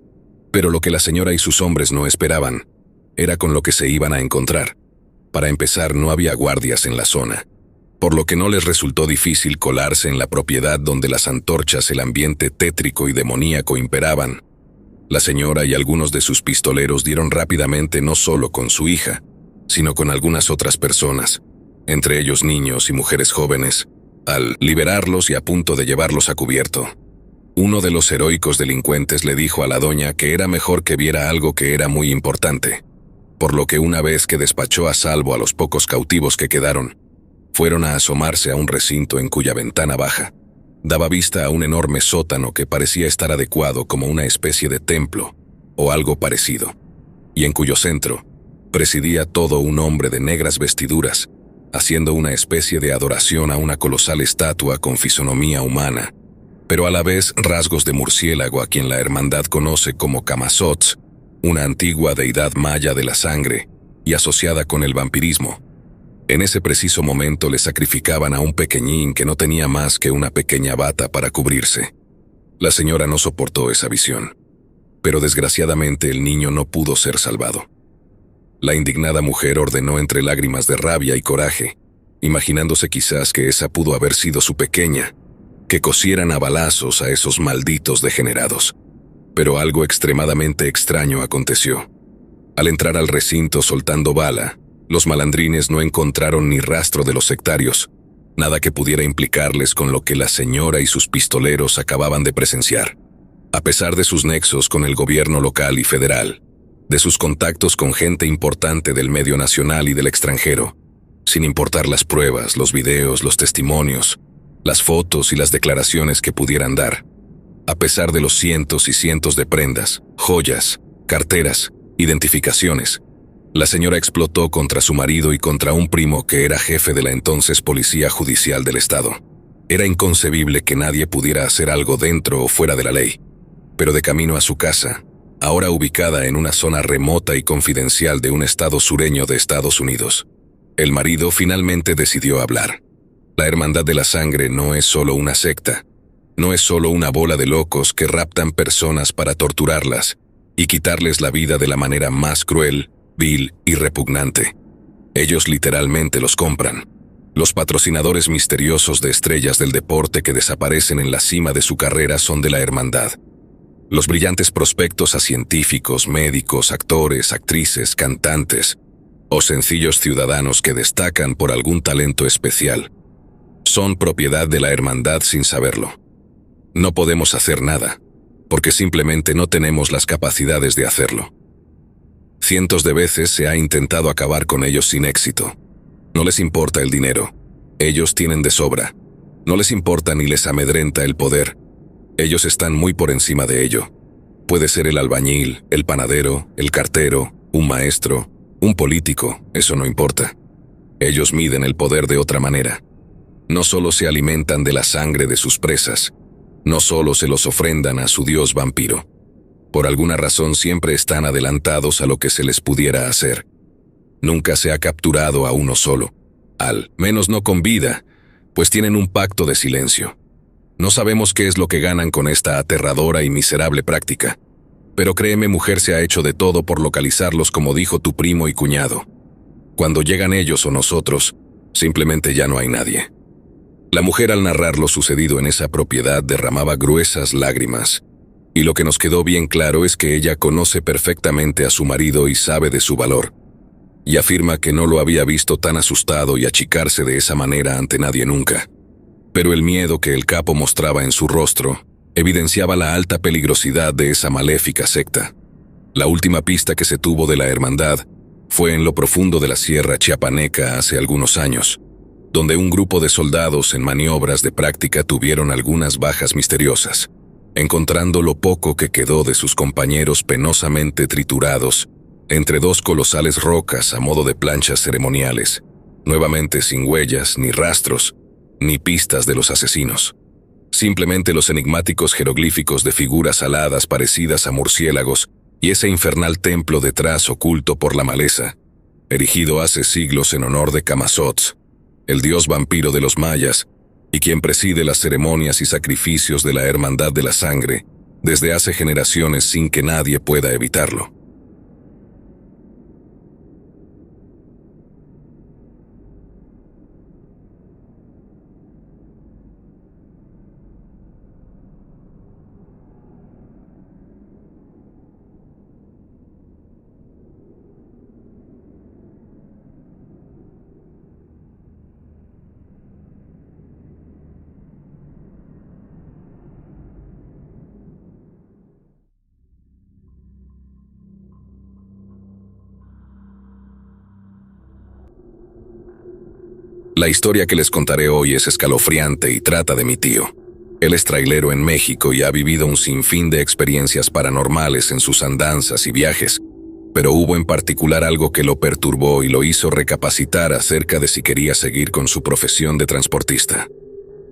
Pero lo que la señora y sus hombres no esperaban era con lo que se iban a encontrar. Para empezar, no había guardias en la zona, por lo que no les resultó difícil colarse en la propiedad donde las antorchas, el ambiente tétrico y demoníaco imperaban. La señora y algunos de sus pistoleros dieron rápidamente no solo con su hija, sino con algunas otras personas, entre ellos niños y mujeres jóvenes, al liberarlos y a punto de llevarlos a cubierto. Uno de los heroicos delincuentes le dijo a la doña que era mejor que viera algo que era muy importante, por lo que una vez que despachó a salvo a los pocos cautivos que quedaron, fueron a asomarse a un recinto en cuya ventana baja daba vista a un enorme sótano que parecía estar adecuado como una especie de templo o algo parecido, y en cuyo centro presidía todo un hombre de negras vestiduras, haciendo una especie de adoración a una colosal estatua con fisonomía humana, pero a la vez rasgos de murciélago a quien la hermandad conoce como Camazotz, una antigua deidad maya de la sangre y asociada con el vampirismo. En ese preciso momento le sacrificaban a un pequeñín que no tenía más que una pequeña bata para cubrirse. La señora no soportó esa visión, pero desgraciadamente el niño no pudo ser salvado. La indignada mujer ordenó entre lágrimas de rabia y coraje, imaginándose quizás que esa pudo haber sido su pequeña, que cosieran a balazos a esos malditos degenerados. Pero algo extremadamente extraño aconteció. Al entrar al recinto soltando bala, los malandrines no encontraron ni rastro de los sectarios, nada que pudiera implicarles con lo que la señora y sus pistoleros acababan de presenciar. A pesar de sus nexos con el gobierno local y federal, de sus contactos con gente importante del medio nacional y del extranjero, sin importar las pruebas, los videos, los testimonios, las fotos y las declaraciones que pudieran dar, a pesar de los cientos y cientos de prendas, joyas, carteras, identificaciones, la señora explotó contra su marido y contra un primo que era jefe de la entonces Policía Judicial del Estado. Era inconcebible que nadie pudiera hacer algo dentro o fuera de la ley, pero de camino a su casa, ahora ubicada en una zona remota y confidencial de un estado sureño de Estados Unidos, el marido finalmente decidió hablar. La Hermandad de la Sangre no es solo una secta, no es solo una bola de locos que raptan personas para torturarlas y quitarles la vida de la manera más cruel, vil y repugnante. Ellos literalmente los compran. Los patrocinadores misteriosos de estrellas del deporte que desaparecen en la cima de su carrera son de la Hermandad. Los brillantes prospectos a científicos, médicos, actores, actrices, cantantes o sencillos ciudadanos que destacan por algún talento especial son propiedad de la Hermandad sin saberlo. No podemos hacer nada, porque simplemente no tenemos las capacidades de hacerlo. Cientos de veces se ha intentado acabar con ellos sin éxito. No les importa el dinero. Ellos tienen de sobra. No les importa ni les amedrenta el poder. Ellos están muy por encima de ello. Puede ser el albañil, el panadero, el cartero, un maestro, un político, eso no importa. Ellos miden el poder de otra manera. No solo se alimentan de la sangre de sus presas, no solo se los ofrendan a su dios vampiro. Por alguna razón siempre están adelantados a lo que se les pudiera hacer. Nunca se ha capturado a uno solo, al menos no con vida, pues tienen un pacto de silencio. No sabemos qué es lo que ganan con esta aterradora y miserable práctica, pero créeme, mujer, se ha hecho de todo por localizarlos, como dijo tu primo y cuñado. Cuando llegan ellos o nosotros, simplemente ya no hay nadie. La mujer, al narrar lo sucedido en esa propiedad, derramaba gruesas lágrimas, y lo que nos quedó bien claro es que ella conoce perfectamente a su marido y sabe de su valor, y afirma que no lo había visto tan asustado y achicarse de esa manera ante nadie nunca. Pero el miedo que el capo mostraba en su rostro evidenciaba la alta peligrosidad de esa maléfica secta. La última pista que se tuvo de la hermandad fue en lo profundo de la sierra chiapaneca hace algunos años, donde un grupo de soldados en maniobras de práctica tuvieron algunas bajas misteriosas, encontrando lo poco que quedó de sus compañeros penosamente triturados entre dos colosales rocas a modo de planchas ceremoniales, nuevamente sin huellas, ni rastros, ni pistas de los asesinos. Simplemente los enigmáticos jeroglíficos de figuras aladas parecidas a murciélagos y ese infernal templo detrás oculto por la maleza, erigido hace siglos en honor de Camazotz, el dios vampiro de los mayas, y quien preside las ceremonias y sacrificios de la Hermandad de la Sangre desde hace generaciones sin que nadie pueda evitarlo. La historia que les contaré hoy es escalofriante y trata de mi tío. Él es trailero en México y ha vivido un sinfín de experiencias paranormales en sus andanzas y viajes, pero hubo en particular algo que lo perturbó y lo hizo recapacitar acerca de si quería seguir con su profesión de transportista.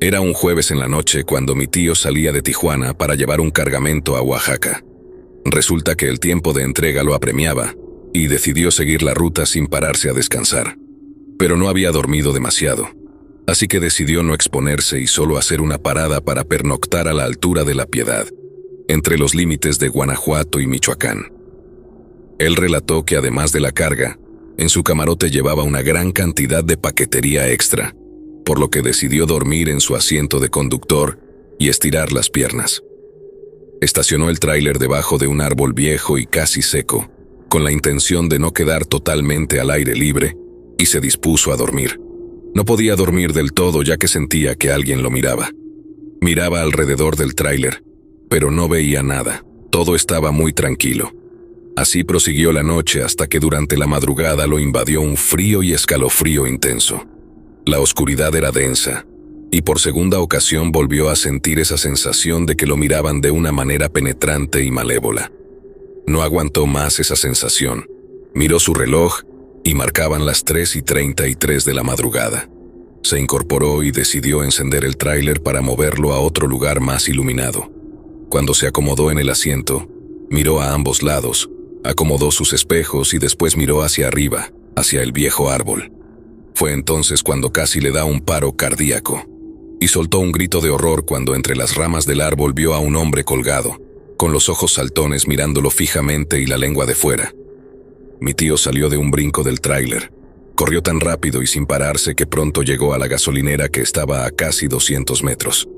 Era un jueves en la noche cuando mi tío salía de Tijuana para llevar un cargamento a Oaxaca. Resulta que el tiempo de entrega lo apremiaba y decidió seguir la ruta sin pararse a descansar. Pero no había dormido demasiado, así que decidió no exponerse y solo hacer una parada para pernoctar a la altura de La Piedad, entre los límites de Guanajuato y Michoacán. Él relató que además de la carga, en su camarote llevaba una gran cantidad de paquetería extra, por lo que decidió dormir en su asiento de conductor y estirar las piernas. Estacionó el tráiler debajo de un árbol viejo y casi seco, con la intención de no quedar totalmente al aire libre, y se dispuso a dormir. No podía dormir del todo ya que sentía que alguien lo miraba. Miraba alrededor del tráiler, pero no veía nada. Todo estaba muy tranquilo. Así prosiguió la noche hasta que durante la madrugada lo invadió un frío y escalofrío intenso. La oscuridad era densa, y por segunda ocasión volvió a sentir esa sensación de que lo miraban de una manera penetrante y malévola. No aguantó más esa sensación. Miró su reloj y marcaban las 3:33 de la madrugada. Se incorporó y decidió encender el tráiler para moverlo a otro lugar más iluminado. Cuando se acomodó en el asiento, miró a ambos lados, acomodó sus espejos y después miró hacia arriba, hacia el viejo árbol. Fue entonces cuando casi le da un paro cardíaco, y soltó un grito de horror cuando entre las ramas del árbol vio a un hombre colgado, con los ojos saltones mirándolo fijamente y la lengua de fuera. Mi tío salió de un brinco del tráiler. Corrió tan rápido y sin pararse que pronto llegó a la gasolinera que estaba a casi 200 metros.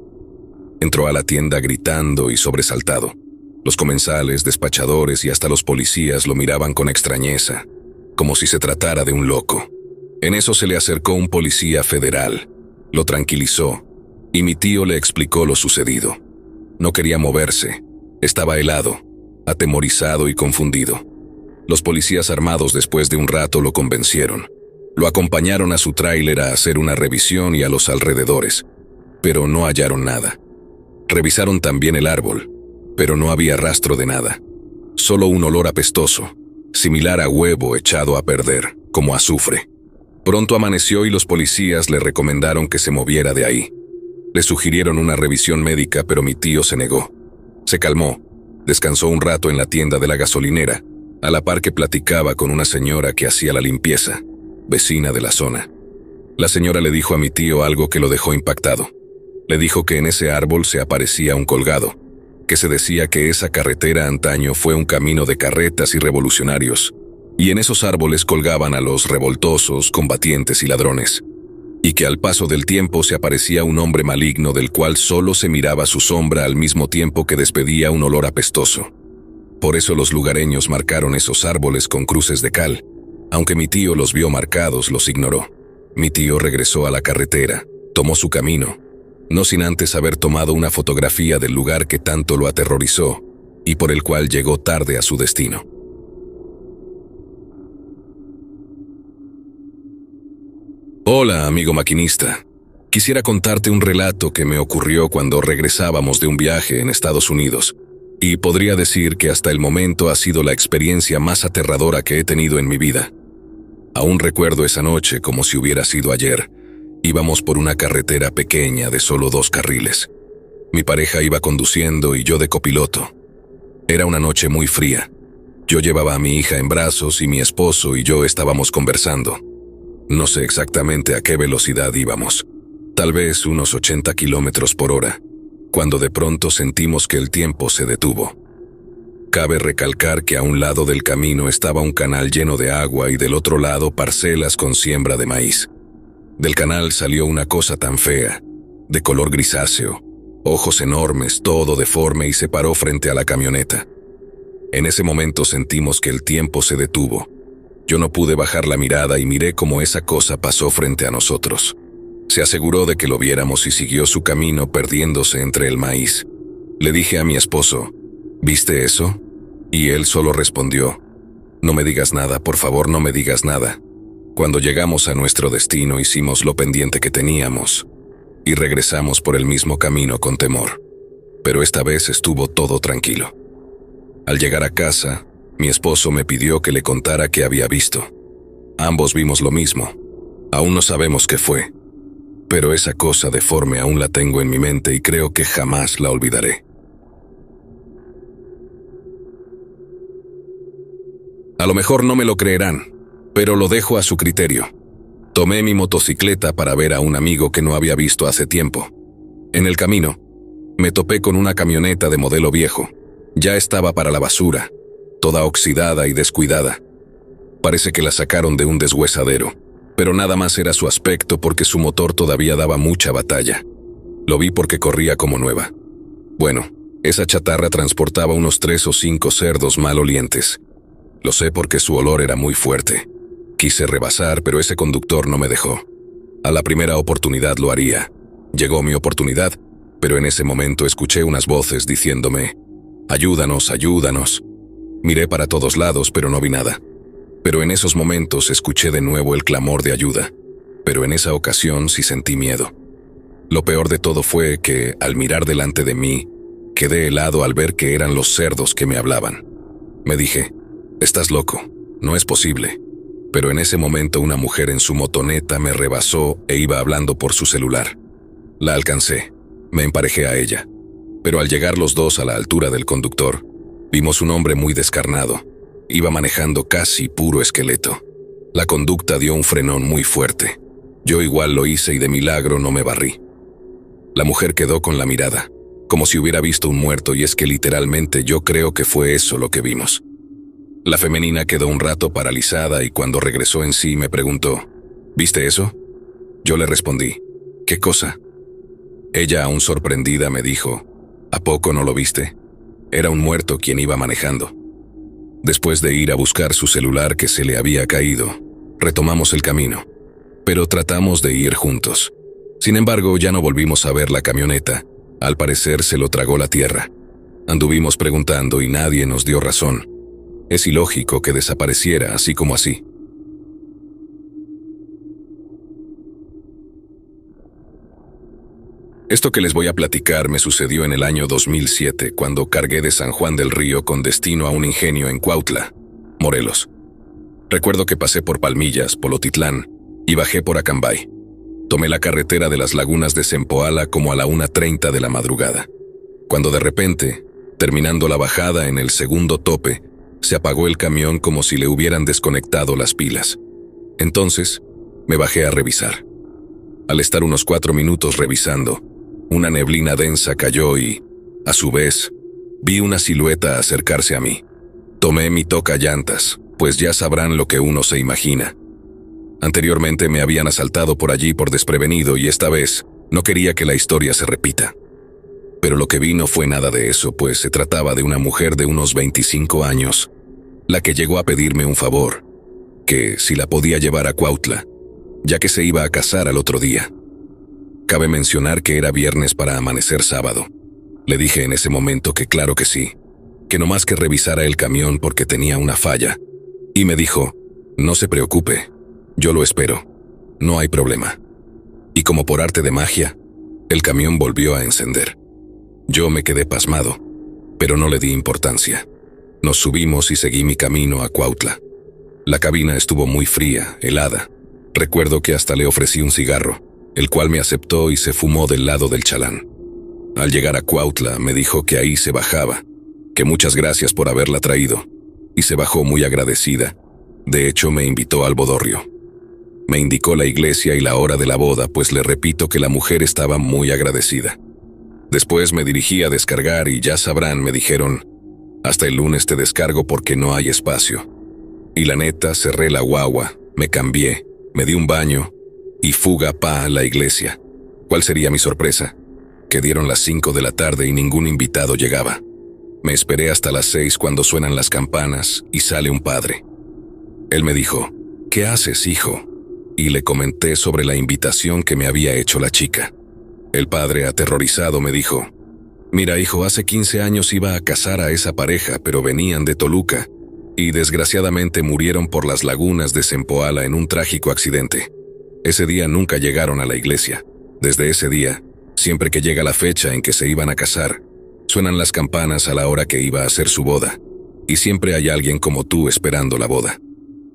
Entró a la tienda gritando y sobresaltado. Los comensales, despachadores y hasta los policías lo miraban con extrañeza, como si se tratara de un loco. En eso se le acercó un policía federal. Lo tranquilizó, y mi tío le explicó lo sucedido. No quería moverse. Estaba helado, atemorizado y confundido. Los policías armados después de un rato lo convencieron. Lo acompañaron a su tráiler a hacer una revisión y a los alrededores, pero no hallaron nada. Revisaron también el árbol, pero no había rastro de nada. Solo un olor apestoso, similar a huevo echado a perder, como azufre. Pronto amaneció y los policías le recomendaron que se moviera de ahí. Le sugirieron una revisión médica, pero mi tío se negó. Se calmó, descansó un rato en la tienda de la gasolinera, a la par que platicaba con una señora que hacía la limpieza, vecina de la zona. La señora le dijo a mi tío algo que lo dejó impactado. Le dijo que en ese árbol se aparecía un colgado, que se decía que esa carretera antaño fue un camino de carretas y revolucionarios, y en esos árboles colgaban a los revoltosos, combatientes y ladrones, y que al paso del tiempo se aparecía un hombre maligno del cual solo se miraba su sombra al mismo tiempo que despedía un olor apestoso. Por eso los lugareños marcaron esos árboles con cruces de cal. Aunque mi tío los vio marcados, los ignoró. Mi tío regresó a la carretera, tomó su camino, no sin antes haber tomado una fotografía del lugar que tanto lo aterrorizó y por el cual llegó tarde a su destino. Hola, amigo maquinista. Quisiera contarte un relato que me ocurrió cuando regresábamos de un viaje en Estados Unidos. Y podría decir que hasta el momento ha sido la experiencia más aterradora que he tenido en mi vida. Aún recuerdo esa noche como si hubiera sido ayer. Íbamos por una carretera pequeña de solo 2 carriles. Mi pareja iba conduciendo y yo de copiloto. Era una noche muy fría. Yo llevaba a mi hija en brazos y mi esposo y yo estábamos conversando. No sé exactamente a qué velocidad íbamos. Tal vez unos 80 kilómetros por hora. Cuando de pronto sentimos que el tiempo se detuvo. Cabe recalcar que a un lado del camino estaba un canal lleno de agua y del otro lado parcelas con siembra de maíz. Del canal salió una cosa tan fea, de color grisáceo, ojos enormes, todo deforme y se paró frente a la camioneta. En ese momento sentimos que el tiempo se detuvo. Yo no pude bajar la mirada y miré cómo esa cosa pasó frente a nosotros. Se aseguró de que lo viéramos y siguió su camino perdiéndose entre el maíz. Le dije a mi esposo, ¿viste eso? Y él solo respondió, no me digas nada, por favor, no me digas nada. Cuando llegamos a nuestro destino hicimos lo pendiente que teníamos y regresamos por el mismo camino con temor. Pero esta vez estuvo todo tranquilo. Al llegar a casa, mi esposo me pidió que le contara qué había visto. Ambos vimos lo mismo. Aún no sabemos qué fue, pero esa cosa deforme aún la tengo en mi mente y creo que jamás la olvidaré. A lo mejor no me lo creerán, pero lo dejo a su criterio. Tomé mi motocicleta para ver a un amigo que no había visto hace tiempo. En el camino, me topé con una camioneta de modelo viejo. Ya estaba para la basura, toda oxidada y descuidada. Parece que la sacaron de un deshuesadero, pero nada más era su aspecto porque su motor todavía daba mucha batalla. Lo vi porque corría como nueva. Bueno, esa chatarra transportaba unos 3 o 5 cerdos malolientes. Lo sé porque su olor era muy fuerte. Quise rebasar, pero ese conductor no me dejó. A la primera oportunidad lo haría. Llegó mi oportunidad, pero en ese momento escuché unas voces diciéndome: «Ayúdanos, ayúdanos». Miré para todos lados, pero no vi nada. Pero en esos momentos escuché de nuevo el clamor de ayuda. Pero en esa ocasión sí sentí miedo. Lo peor de todo fue que, al mirar delante de mí, quedé helado al ver que eran los cerdos que me hablaban. Me dije: «Estás loco, no es posible». Pero en ese momento una mujer en su motoneta me rebasó e iba hablando por su celular. La alcancé, me emparejé a ella. Pero al llegar los dos a la altura del conductor, vimos un hombre muy descarnado. Iba manejando casi puro esqueleto. La conducta dio un frenón muy fuerte. Yo igual lo hice y de milagro no me barrí. La mujer quedó con la mirada, como si hubiera visto un muerto, y es que literalmente yo creo que fue eso lo que vimos. La femenina quedó un rato paralizada y cuando regresó en sí me preguntó: ¿Viste eso? Yo le respondí: ¿Qué cosa? Ella, aún sorprendida, me dijo: ¿A poco no lo viste? Era un muerto quien iba manejando. Después de ir a buscar su celular que se le había caído, retomamos el camino, pero tratamos de ir juntos. Sin embargo, ya no volvimos a ver la camioneta. Al parecer se lo tragó la tierra. Anduvimos preguntando y nadie nos dio razón. Es ilógico que desapareciera así como así. Esto que les voy a platicar me sucedió en el año 2007, cuando cargué de San Juan del Río con destino a un ingenio en Cuautla, Morelos. Recuerdo que pasé por Palmillas, Polotitlán, y bajé por Acambay. Tomé la carretera de las lagunas de Zempoala como a la 1:30 de la madrugada, cuando de repente, terminando la bajada en el segundo tope, se apagó el camión como si le hubieran desconectado las pilas. Entonces, me bajé a revisar. Al estar unos 4 minutos revisando, una neblina densa cayó y, a su vez, vi una silueta acercarse a mí. Tomé mi tocayantas, pues ya sabrán lo que uno se imagina. Anteriormente me habían asaltado por allí por desprevenido y esta vez no quería que la historia se repita. Pero lo que vi no fue nada de eso, pues se trataba de una mujer de unos 25 años, la que llegó a pedirme un favor, que si la podía llevar a Cuautla, ya que se iba a casar al otro día. Cabe mencionar que era viernes para amanecer sábado. Le dije en ese momento que claro que sí, que no más que revisara el camión porque tenía una falla, y me dijo: «No se preocupe, yo lo espero, no hay problema». Y como por arte de magia, el camión volvió a encender. Yo me quedé pasmado, pero no le di importancia. Nos subimos y seguí mi camino a Cuautla. La cabina estuvo muy fría, helada. Recuerdo que hasta le ofrecí un cigarro, el cual me aceptó y se fumó del lado del chalán. Al llegar a Cuautla me dijo que ahí se bajaba, que muchas gracias por haberla traído, y se bajó muy agradecida. De hecho, me invitó al bodorrio. Me indicó la iglesia y la hora de la boda, pues le repito que la mujer estaba muy agradecida. Después me dirigí a descargar y ya sabrán, me dijeron: «Hasta el lunes te descargo porque no hay espacio». Y la neta, cerré la guagua, me cambié, me di un baño y fuga a la iglesia. ¿Cuál sería mi sorpresa? Que dieron las 5 de la tarde y ningún invitado llegaba. Me esperé hasta las 6 cuando suenan las campanas y sale un padre. Él me dijo: «¿Qué haces, hijo?». Y le comenté sobre la invitación que me había hecho la chica. El padre, aterrorizado, me dijo: «Mira, hijo, hace 15 años iba a casar a esa pareja, pero venían de Toluca, y desgraciadamente murieron por las lagunas de Zempoala en un trágico accidente. Ese día nunca llegaron a la iglesia. Desde ese día, siempre que llega la fecha en que se iban a casar, suenan las campanas a la hora que iba a ser su boda, y siempre hay alguien como tú esperando la boda.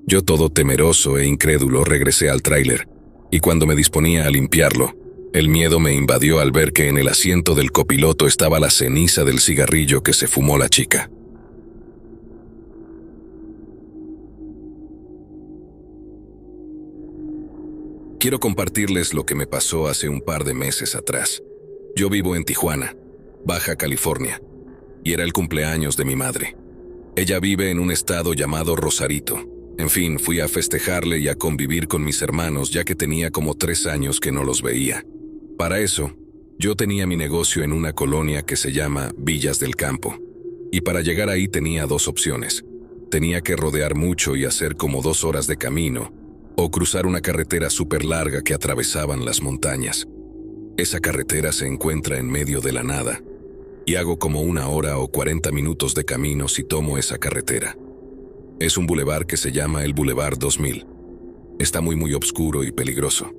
Yo, todo temeroso e incrédulo, regresé al tráiler, y cuando me disponía a limpiarlo, el miedo me invadió al ver que en el asiento del copiloto estaba la ceniza del cigarrillo que se fumó la chica. Quiero compartirles lo que me pasó hace un par de meses atrás. Yo vivo en Tijuana, Baja California, y era el cumpleaños de mi madre. Ella vive en un estado llamado Rosarito. En fin, fui a festejarle y a convivir con mis hermanos, ya que tenía como 3 años que no los veía. Para eso, yo tenía mi negocio en una colonia que se llama Villas del Campo, y para llegar ahí tenía 2 opciones. Tenía que rodear mucho y hacer como 2 horas de camino, o cruzar una carretera súper larga que atravesaban las montañas. Esa carretera se encuentra en medio de la nada, y hago como 1 hora o 40 minutos de camino si tomo esa carretera. Es un bulevar que se llama el Boulevard 2000. Está muy oscuro y peligroso.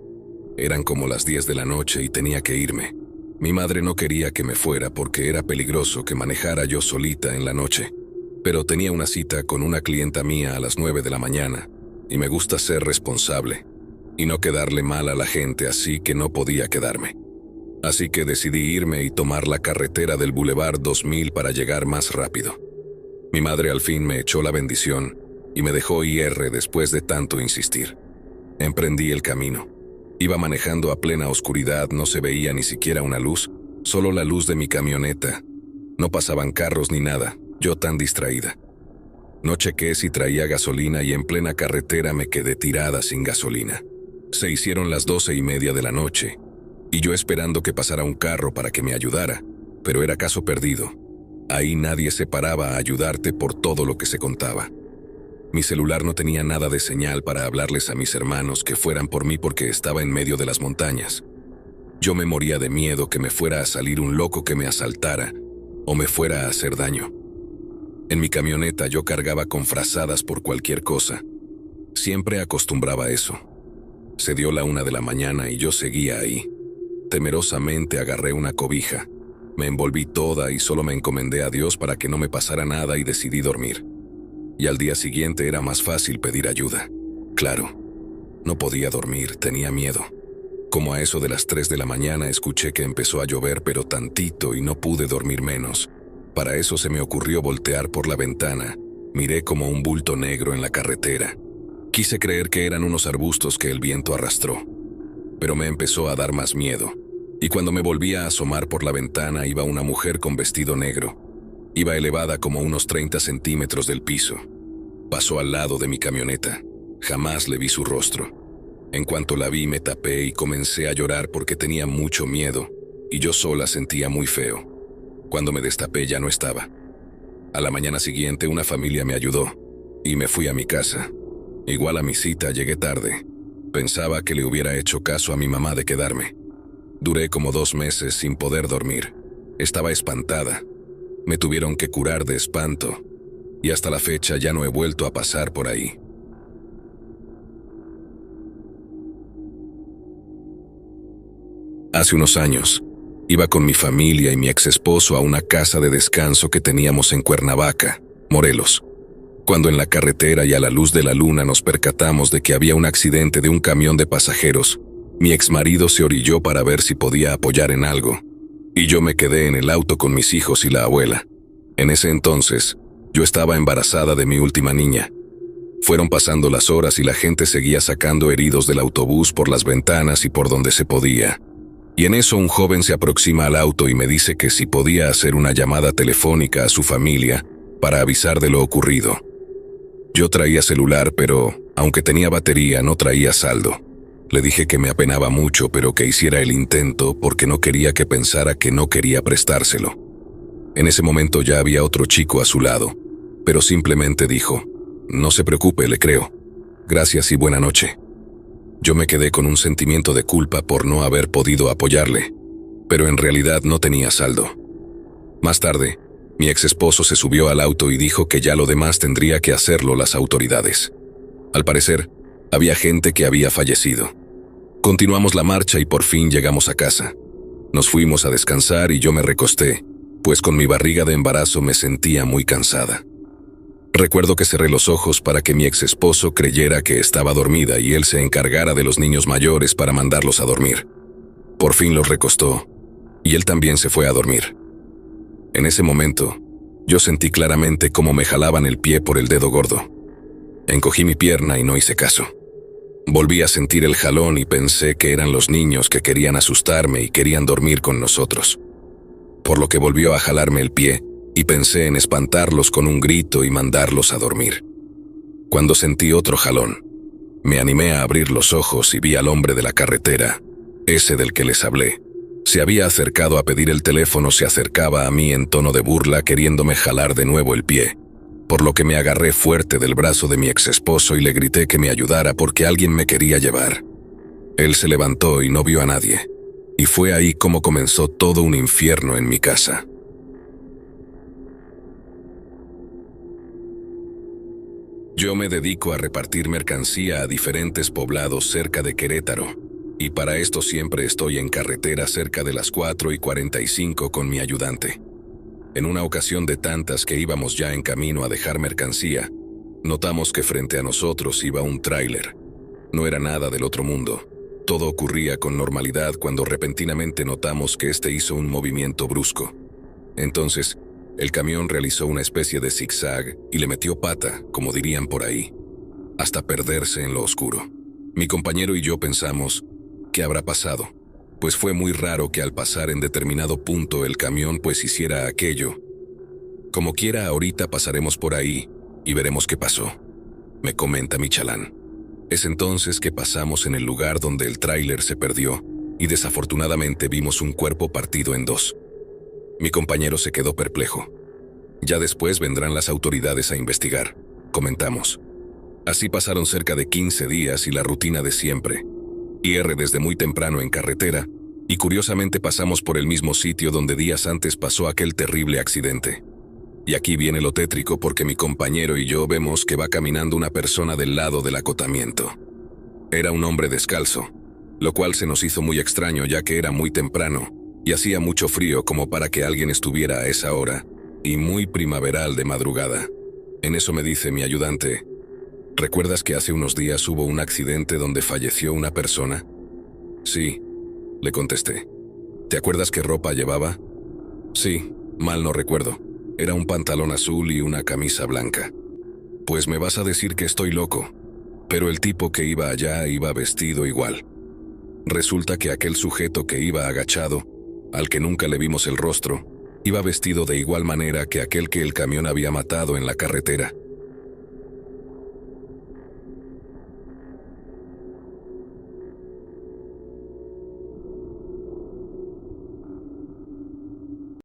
Eran como las 10 de la noche y tenía que irme. Mi madre no quería que me fuera porque era peligroso que manejara yo solita en la noche, pero tenía una cita con una clienta mía a las 9 de la mañana, y me gusta ser responsable y no quedarle mal a la gente, así que no podía quedarme. Así que decidí irme y tomar la carretera del Boulevard 2000 para llegar más rápido. Mi madre al fin me echó la bendición y me dejó ir después de tanto insistir. Emprendí el camino. Iba manejando a plena oscuridad, no se veía ni siquiera una luz, solo la luz de mi camioneta. No pasaban carros ni nada, yo tan distraída. No chequé si traía gasolina y en plena carretera me quedé tirada sin gasolina. Se hicieron las 12:30 de la noche, y yo esperando que pasara un carro para que me ayudara, pero era caso perdido. Ahí nadie se paraba a ayudarte por todo lo que se contaba. Mi celular no tenía nada de señal para hablarles a mis hermanos que fueran por mí porque estaba en medio de las montañas. Yo me moría de miedo que me fuera a salir un loco que me asaltara o me fuera a hacer daño. En mi camioneta yo cargaba con frazadas por cualquier cosa. Siempre acostumbraba a eso. Se dio la 1 de la mañana y yo seguía ahí. Temerosamente agarré una cobija. Me envolví toda y solo me encomendé a Dios para que no me pasara nada y decidí dormir. Y al día siguiente era más fácil pedir ayuda. Claro, no podía dormir, tenía miedo. Como a eso de las 3 de la mañana escuché que empezó a llover, pero tantito, y no pude dormir menos. Para eso se me ocurrió voltear por la ventana. Miré como un bulto negro en la carretera. Quise creer que eran unos arbustos que el viento arrastró. Pero me empezó a dar más miedo. Y cuando me volví a asomar por la ventana iba una mujer con vestido negro. Iba elevada como unos 30 centímetros del piso. Pasó al lado de mi camioneta. Jamás le vi su rostro. En cuanto la vi me tapé y comencé a llorar porque tenía mucho miedo, y yo sola sentía muy feo. Cuando me destapé ya no estaba. A la mañana siguiente una familia me ayudó, y me fui a mi casa. Igual a mi cita llegué tarde. Pensaba que le hubiera hecho caso a mi mamá de quedarme. Duré como 2 meses sin poder dormir. Estaba espantada. Me tuvieron que curar de espanto, y hasta la fecha ya no he vuelto a pasar por ahí. Hace unos años, iba con mi familia y mi ex esposo a una casa de descanso que teníamos en Cuernavaca, Morelos, cuando en la carretera y a la luz de la luna nos percatamos de que había un accidente de un camión de pasajeros. Mi exmarido se orilló para ver si podía apoyar en algo, y yo me quedé en el auto con mis hijos y la abuela. En ese entonces, yo estaba embarazada de mi última niña. Fueron pasando las horas y la gente seguía sacando heridos del autobús por las ventanas y por donde se podía. Y en eso un joven se aproxima al auto y me dice que si podía hacer una llamada telefónica a su familia para avisar de lo ocurrido. Yo traía celular, pero, aunque tenía batería, no traía saldo. Le dije que me apenaba mucho, pero que hiciera el intento porque no quería que pensara que no quería prestárselo. En ese momento ya había otro chico a su lado, pero simplemente dijo: «No se preocupe, le creo. Gracias y buena noche». Yo me quedé con un sentimiento de culpa por no haber podido apoyarle, pero en realidad no tenía saldo. Más tarde, Mi ex esposo se subió al auto y dijo que ya lo demás tendría que hacerlo las autoridades. Al parecer, había gente que había fallecido. Continuamos la marcha y por fin llegamos a casa. Nos fuimos a descansar y yo me recosté, pues con mi barriga de embarazo me sentía muy cansada. Recuerdo que cerré los ojos para que mi ex esposo creyera que estaba dormida y él se encargara de los niños mayores para mandarlos a dormir. Por fin los recostó, y él también se fue a dormir. En ese momento, yo sentí claramente cómo me jalaban el pie por el dedo gordo. Encogí mi pierna y no hice caso. Volví a sentir el jalón y pensé que eran los niños que querían asustarme y querían dormir con nosotros. Por lo que volvió a jalarme el pie y pensé en espantarlos con un grito y mandarlos a dormir. Cuando sentí otro jalón, me animé a abrir los ojos y vi al hombre de la carretera, ese del que les hablé. Se había acercado a pedir el teléfono, se acercaba a mí en tono de burla queriéndome jalar de nuevo el pie, por lo que me agarré fuerte del brazo de mi ex esposo y le grité que me ayudara porque alguien me quería llevar. Él se levantó y no vio a nadie, y fue ahí como comenzó todo un infierno en mi casa. Yo me dedico a repartir mercancía a diferentes poblados cerca de Querétaro, y para esto siempre estoy en carretera cerca de las 4:45 con mi ayudante. En una ocasión de tantas que íbamos ya en camino a dejar mercancía, notamos que frente a nosotros iba un tráiler. No era nada del otro mundo. Todo ocurría con normalidad cuando repentinamente notamos que este hizo un movimiento brusco. Entonces, el camión realizó una especie de zigzag y le metió pata, como dirían por ahí, hasta perderse en lo oscuro. Mi compañero y yo pensamos, ¿qué habrá pasado? Pues fue muy raro que al pasar en determinado punto el camión pues hiciera aquello. Como quiera, ahorita pasaremos por ahí y veremos qué pasó, me comenta mi chalán. Es entonces que pasamos en el lugar donde el tráiler se perdió y desafortunadamente vimos un cuerpo partido en dos. Mi compañero se quedó perplejo. Ya después vendrán las autoridades a investigar, comentamos. Así pasaron cerca de 15 días y la rutina de siempre. IR desde muy temprano en carretera, y curiosamente pasamos por el mismo sitio donde días antes pasó aquel terrible accidente. Y aquí viene lo tétrico porque mi compañero y yo vemos que va caminando una persona del lado del acotamiento. Era un hombre descalzo, lo cual se nos hizo muy extraño ya que era muy temprano, y hacía mucho frío como para que alguien estuviera a esa hora, y muy primaveral de madrugada. En eso me dice mi ayudante, ¿recuerdas que hace unos días hubo un accidente donde falleció una persona? Sí, le contesté. ¿Te acuerdas qué ropa llevaba? Sí, mal no recuerdo. Era un pantalón azul y una camisa blanca. Pues me vas a decir que estoy loco, pero el tipo que iba allá iba vestido igual. Resulta que aquel sujeto que iba agachado, al que nunca le vimos el rostro, iba vestido de igual manera que aquel que el camión había matado en la carretera.